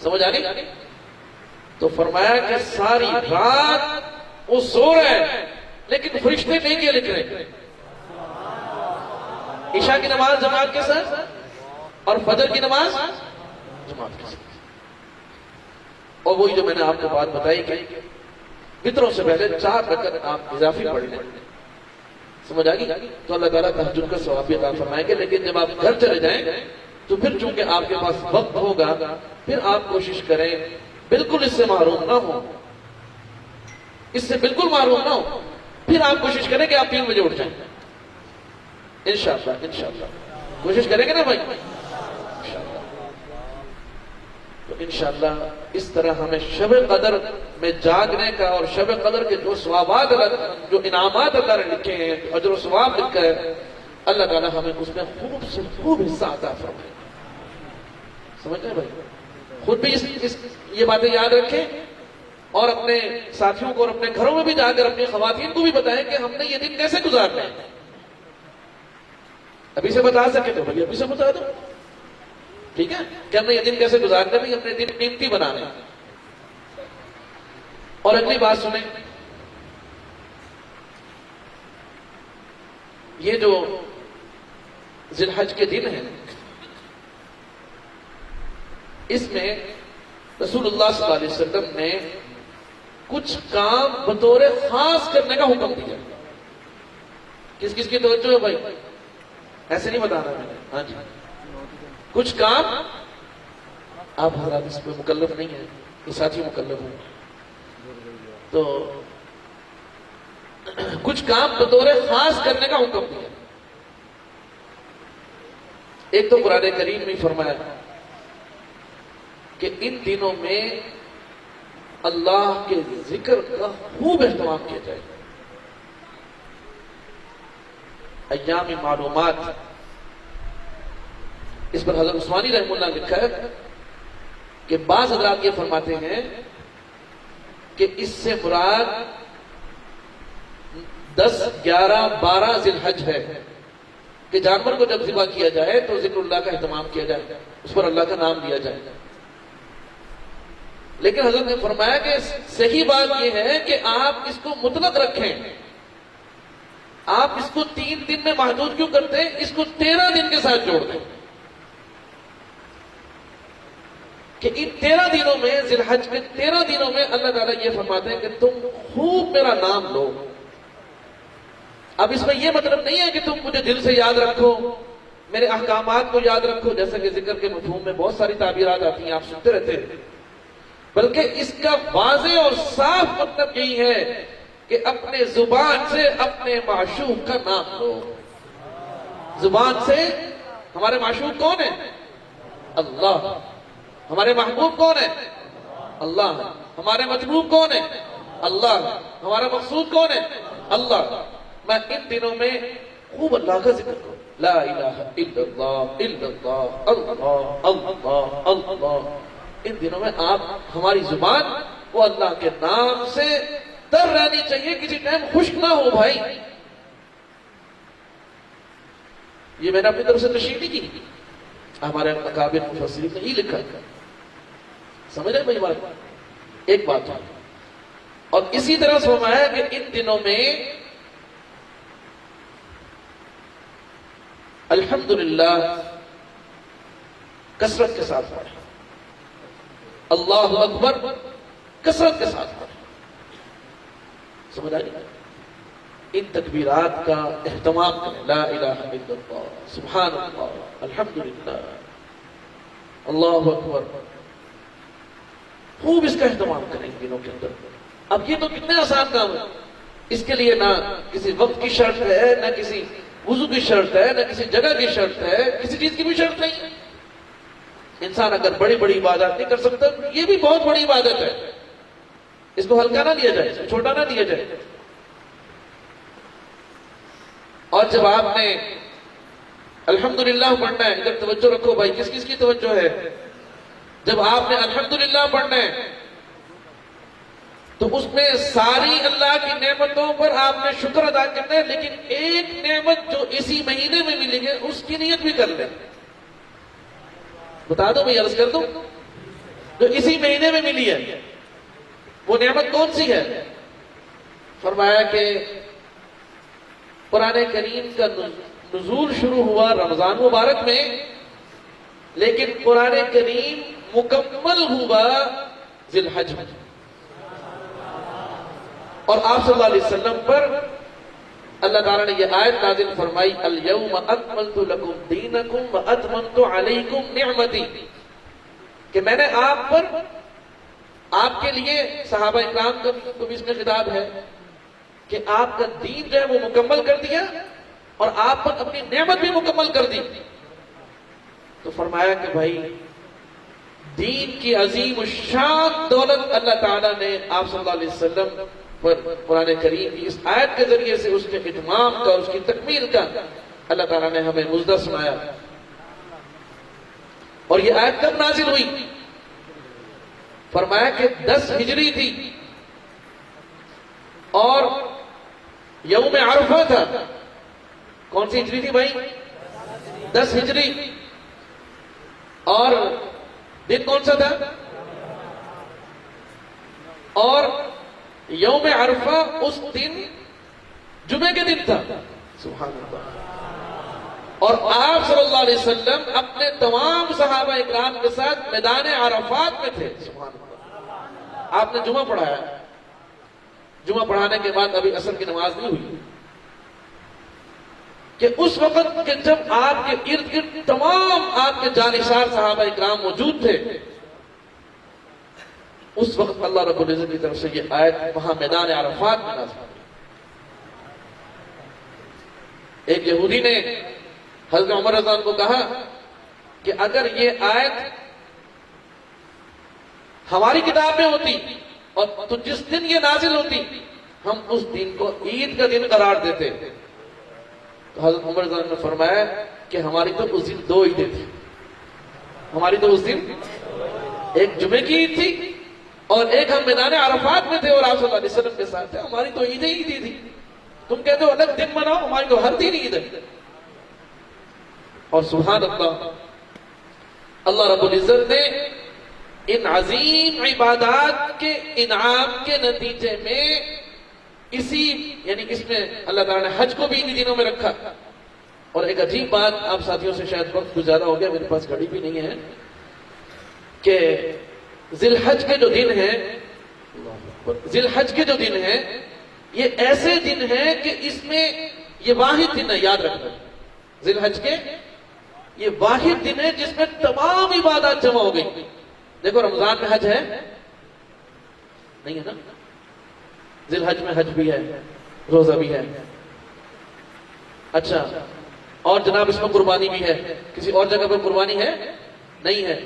سمجھ آ گئی؟ تو فرمایا کہ ساری رات وہ سو رہے ہیں لیکن فرشتے نہیں کیا لکھ رہے. عشاء کی نماز جماعت کے ساتھ اور فجر کی نماز جماعت کے ساتھ. اور وہی جو میں نے آپ کو بات بتائی کہ فطروں سے پہلے 4 رکعت آپ اضافی پڑھ لیں. سمجھ آ گئی؟ تو اللہ تعالیٰ تہجد کا ثواب بھی عطا فرمائیں گے. لیکن جب آپ گھر چلے جائیں تو پھر چونکہ آپ کے پاس وقت ہوگا پھر آپ کوشش کریں بالکل اس سے محروم نہ ہو، اس سے بالکل محروم نہ ہو. پھر آپ کوشش کریں کہ آپ 3 بجے اٹھ جائیں انشاءاللہ. کوشش کریں گے نا بھائی انشاءاللہ. تو انشاءاللہ اس طرح ہمیں شب قدر میں جاگنے کا اور شب قدر کے جو ثوابات جو انعامات اللہ نے لکھے ہیں، اجر و ثواب لکھا ہے، اللہ تعالیٰ ہمیں اس میں خوب سے خوب حصہ عطا فرمائے. سمجھ رہے بھائی؟ خود بھی یہ باتیں یاد رکھیں اور اپنے ساتھیوں کو اور اپنے گھروں میں بھی جا کر اپنی خواتین کو بھی بتائیں کہ ہم نے یہ دن کیسے گزارنا ہے. ابھی سے بتا سکے تو بھائی ابھی سے بتا دو، ٹھیک ہے؟ کہ ہم نے یہ دن کیسے گزارنا ہے، اپنے دن قیمتی بنانا ہے. اور اگلی بات سنیں، یہ جو ذی الحج کے دن ہیں اس میں رسول اللہ صلی اللہ علیہ وسلم نے کچھ کام بطور خاص کرنے کا حکم دیا. کس کس کی توجہ ہے بھائی؟ ایسے نہیں بتانا میں نے. ہاں جی، کچھ کام آپ حضرات اس پہ مکلف نہیں ہیں، یہ ساتھی مکلف ہیں. تو کچھ کام بطور خاص کرنے کا حکم دیا. ایک تو قرآن کریم میں فرمایا کہ ان دنوں میں اللہ کے ذکر کا خوب اہتمام کیا جائے. ایام معلومات، اس پر حضرت عثمانی رحمہ اللہ نے لکھا ہے کہ بعض حضرات یہ فرماتے ہیں کہ اس سے مراد 10، 11، 12 ذی الحج ہے. کہ جانور کو جب ذبح کیا جائے تو ذکر اللہ کا اہتمام کیا جائے، اس پر اللہ کا نام لیا جائے. لیکن حضرت نے فرمایا کہ صحیح بات یہ ہے کہ آپ اس کو مطلق رکھیں. آپ اس کو 3 دن میں محدود کیوں کرتے ہیں؟ اس کو 13 دن کے ساتھ جوڑ دیں کہ ان 13 دنوں میں، ذی الحج کے 13 دنوں میں اللہ تعالیٰ یہ فرماتے ہیں کہ تم خوب میرا نام لو. اب اس میں یہ مطلب نہیں ہے کہ تم مجھے دل سے یاد رکھو، میرے احکامات کو یاد رکھو، جیسا کہ ذکر کے مفہوم میں بہت ساری تعبیرات آتی ہیں، آپ سنتے رہتے ہیں. بلکہ اس کا واضح اور صاف مطلب یہی ہے کہ اپنے زبان سے اپنے معشوق کا نام لو. زبان سے ہمارے معشوق کون ہے؟ اللہ. ہمارے محبوب کون ہے؟ اللہ. ہمارے مطلوب کون ہے؟ اللہ. ہمارا مقصود کون ہے؟ اللہ. میں ان دنوں میں خوب اللہ کا ذکر کروں. لا الہ الا اللہ الا اللہ اللہ اللہ اللہ. ان دنوں میں آپ ہماری زبان وہ اللہ کے نام سے تر رہنی چاہیے، کسی ٹائم خشک نہ ہو بھائی. یہ میں نے اپنی طرف سے تشریح نہیں کی، ہمارے اکابر مفسرین نے ہی لکھا ہے. سمجھ رہے بھائی ہمارے ایک بات ہے. اور اسی طرح سے فرمایا کہ ان دنوں میں الحمدللہ کثرت کے ساتھ پڑھیں. اللہ اکبر کثرت کے ساتھ پڑھیں. سمجھ آئی؟ ان تکبیرات کا اہتمام کریں. لا الہ الا اللہ، سبحان اللہ، الحمدللہ، اللہ اکبر. خوب اس کا اہتمام کریں ان دنوں کے اندر. اب یہ تو کتنے آسان کام ہے. اس کے لیے نہ کسی وقت کی شرط ہے، نہ کسی وضو کی شرط ہے، نہ کسی جگہ کی شرط ہے، کسی چیز کی بھی شرط نہیں ہے. انسان اگر بڑی بڑی عبادت نہیں کر سکتا، یہ بھی بہت بڑی عبادت ہے. اس کو ہلکا نہ لیا جائے، چھوٹا نہ لیا جائے. اور جب آپ نے الحمدللہ پڑھنا ہے، ادھر توجہ رکھو بھائی، کس کس کی توجہ ہے؟ جب آپ نے الحمدللہ پڑھنا ہے تو اس میں ساری اللہ کی نعمتوں پر آپ نے شکر ادا کرنا ہے، لیکن ایک نعمت جو اسی مہینے میں ملی ہے اس کی نیت بھی کر لیں. بتا دو میں عرض کر دوں، جو اسی مہینے میں ملی ہے وہ نعمت کون سی ہے؟ فرمایا کہ قرآن کریم کا نزول شروع ہوا رمضان مبارک میں، لیکن قرآن کریم مکمل ہوا ذی الحج میں. اور آپ صلی اللہ علیہ وسلم پر اللہ تعالیٰ نے یہ آیت نازل فرمائی، اليوم اکملت لکم دینکم واتممت علیکم نعمتی، کہ میں نے آپ پر، آپ کے لیے صحابہ اکرام کو بھی اس میں خطاب ہے کہ آپ کا دین جو ہے وہ مکمل کر دیا اور آپ پر اپنی نعمت بھی مکمل کر دی. تو فرمایا کہ بھائی دین کی عظیم الشان دولت اللہ تعالیٰ نے آپ صلی اللہ علیہ وسلم پر قرآن کریم کی اس آیت کے ذریعے سے اس کے اتمام کا، اس کی تکمیل کا اللہ تعالیٰ نے ہمیں مژدہ سنایا. اور یہ آیت کب نازل ہوئی؟ فرمایا کہ 10 ہجری تھی اور یوم عرفہ تھا. کون سی ہجری تھی بھائی؟ 10 ہجری. اور دن کون سا تھا؟ اور یوم عرفہ اس دن جمعے کے دن تھا. سبحان اللہ. اور آپ صلی اللہ علیہ وسلم اپنے تمام صحابہ اکرام کے ساتھ میدان عرفات میں تھے. سبحان اللہ. آپ نے جمعہ پڑھایا. جمعہ پڑھانے کے بعد ابھی عصر کی نماز نہیں ہوئی کہ اس وقت کہ جب آپ کے ارد گرد تمام آپ کے جانشار صحابہ اکرام موجود تھے، اس وقت اللہ رب العزت کی طرف سے یہ آیت وہاں میدان عرفات میں نازل ہوئی. ایک یہودی نے حضرت عمر رضی اللہ عنہ کو کہا کہ اگر یہ آیت ہماری کتاب میں ہوتی اور تو جس دن یہ نازل ہوتی ہم اس دن کو عید کا دن قرار دیتے. تو حضرت عمر رضی اللہ عنہ نے فرمایا کہ ہماری تو اس دن 2 عیدیں تھیں. ہماری تو اس دن ایک جمعے کی عید تھی اور ایک ہم میدان عرفات میں تھے اور آپ صلی اللہ علیہ وسلم کے ساتھ تھے. ہماری تو عیدیں ہی تھی. تم کہتے ہو الگ دن مناؤ، ہماری تو ہر دن عید ہے. اور سبحان اللہ، اللہ رب العزت نے ان عظیم عبادات کے انعام کے نتیجے میں اس میں اللہ تعالیٰ نے حج کو بھی انہی دنوں میں رکھا. اور ایک عجیب بات آپ ساتھیوں سے شاید وقت گزارا ہو گیا، میرے پاس گھڑی بھی نہیں ہے، کہ ذی الحج کے جو دن ہیں یہ ایسے دن ہیں کہ اس میں یہ واحد دن ہے، یاد رکھنا، ذی الحج کے یہ واحد دن ہے جس میں تمام عبادات جمع ہو گئی. دیکھو رمضان میں حج ہے نہیں ہے نا، ذی الحج میں حج بھی ہے، روزہ بھی ہے. اچھا، اور جناب اس میں قربانی بھی ہے، کسی اور جگہ پر قربانی ہے نہیں ہے.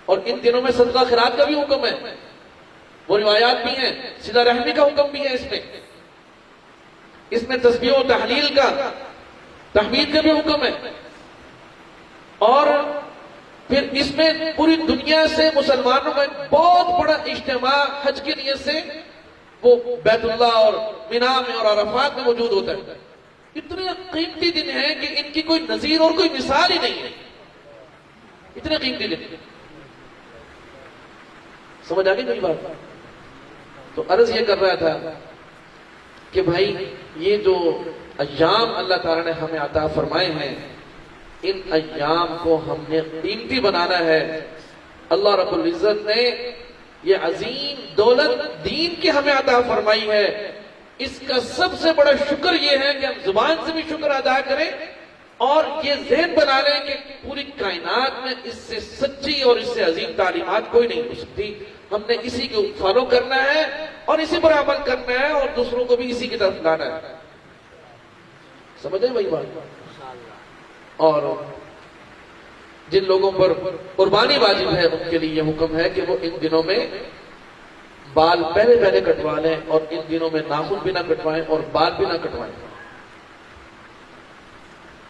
اور ان دنوں میں صدقہ خیرات کا بھی حکم ہے، وہ روایات بھی ہیں، صلہ رحمی کا حکم بھی ہے. اس میں تسبیح و تحلیل کا، تحمید کا بھی حکم ہے. اور پھر اس میں پوری دنیا سے مسلمانوں کا ایک بہت بڑا اجتماع حج کی نیت سے وہ بیت اللہ اور مینا میں اور عرفات میں موجود ہوتا ہے. اتنے قیمتی دن ہیں کہ ان کی کوئی نظیر اور کوئی مثال ہی نہیں ہے. اتنے قیمتی دن، سمجھ آ گئی میری بات؟ تو عرض یہ کر رہا تھا کہ بھائی یہ جو ایام اللہ تعالیٰ نے ہمیں عطا فرمائے ہیں، ان ایام کو ہم نے قیمتی بنانا ہے. اللہ رب العزت نے یہ عظیم دولت دین کی ہمیں عطا فرمائی ہے. اس کا سب سے بڑا شکر یہ ہے کہ ہم زبان سے بھی شکر ادا کریں اور یہ ذہن بنا لیں کہ پوری کائنات میں اس سے سچی اور اس سے عظیم تعلیمات کوئی نہیں ہو سکتی. ہم نے اسی کو فالو کرنا ہے اور اسی پر عمل کرنا ہے اور دوسروں کو بھی اسی کی طرف لانا ہے. سمجھیں بھائی بات؟ اور جن لوگوں پر قربانی واجب ہے ان کے لیے یہ حکم ہے کہ وہ ان دنوں میں بال پہلے کٹوا لیں اور ان دنوں میں ناخن بھی نہ کٹوائیں اور بال بھی نہ کٹوائیں.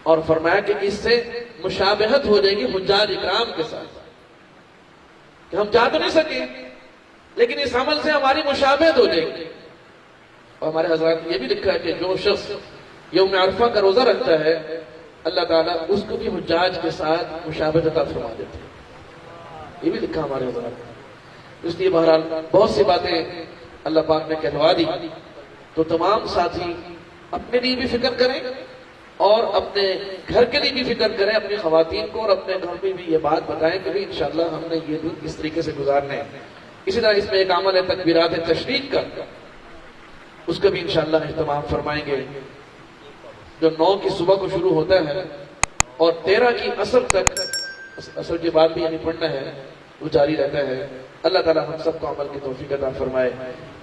اور فرمایا کہ اس سے مشابہت ہو جائے گی حجاج اکرام کے ساتھ، کہ ہم جا تو نہیں سکیں لیکن اس عمل سے ہماری مشابہت ہو جائے گی. اور ہمارے حضرات نے یہ بھی لکھا ہے کہ جو شخص یوم عرفہ کا روزہ رکھتا ہے اللہ تعالیٰ اس کو بھی حجاج کے ساتھ مشابہت عطا فرما دیتے ہیں. یہ بھی لکھا ہمارے حضرات نے. اس لیے بہرحال بہت سی باتیں اللہ پاک نے کہلوا دی، تو تمام ساتھی اپنے لیے بھی فکر کریں اور اپنے گھر کے لیے بھی فکر کریں، اپنی خواتین کو اور اپنے گھر میں بھی یہ بات بتائیں کہ انشاءاللہ ہم نے یہ دن اس طریقے سے گزارنے ہیں. اسی طرح اس میں ایک عمل ہے تکبیرات تشریق کا، اس کا بھی انشاءاللہ اہتمام فرمائیں گے، جو 9 کی صبح کو شروع ہوتا ہے اور 13 کی عصر تک، عصر کے بعد بھی یعنی پڑھنا ہے، وہ جاری رہتا ہے. اللہ تعالیٰ ہم سب کو عمل کی توفیق عطا فرمائے.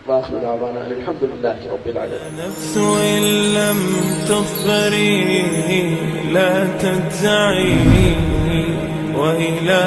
وآخر دعوانا الحمدللہ رب العالمین. نفس إن لم تظفري لا تجزعي وإلى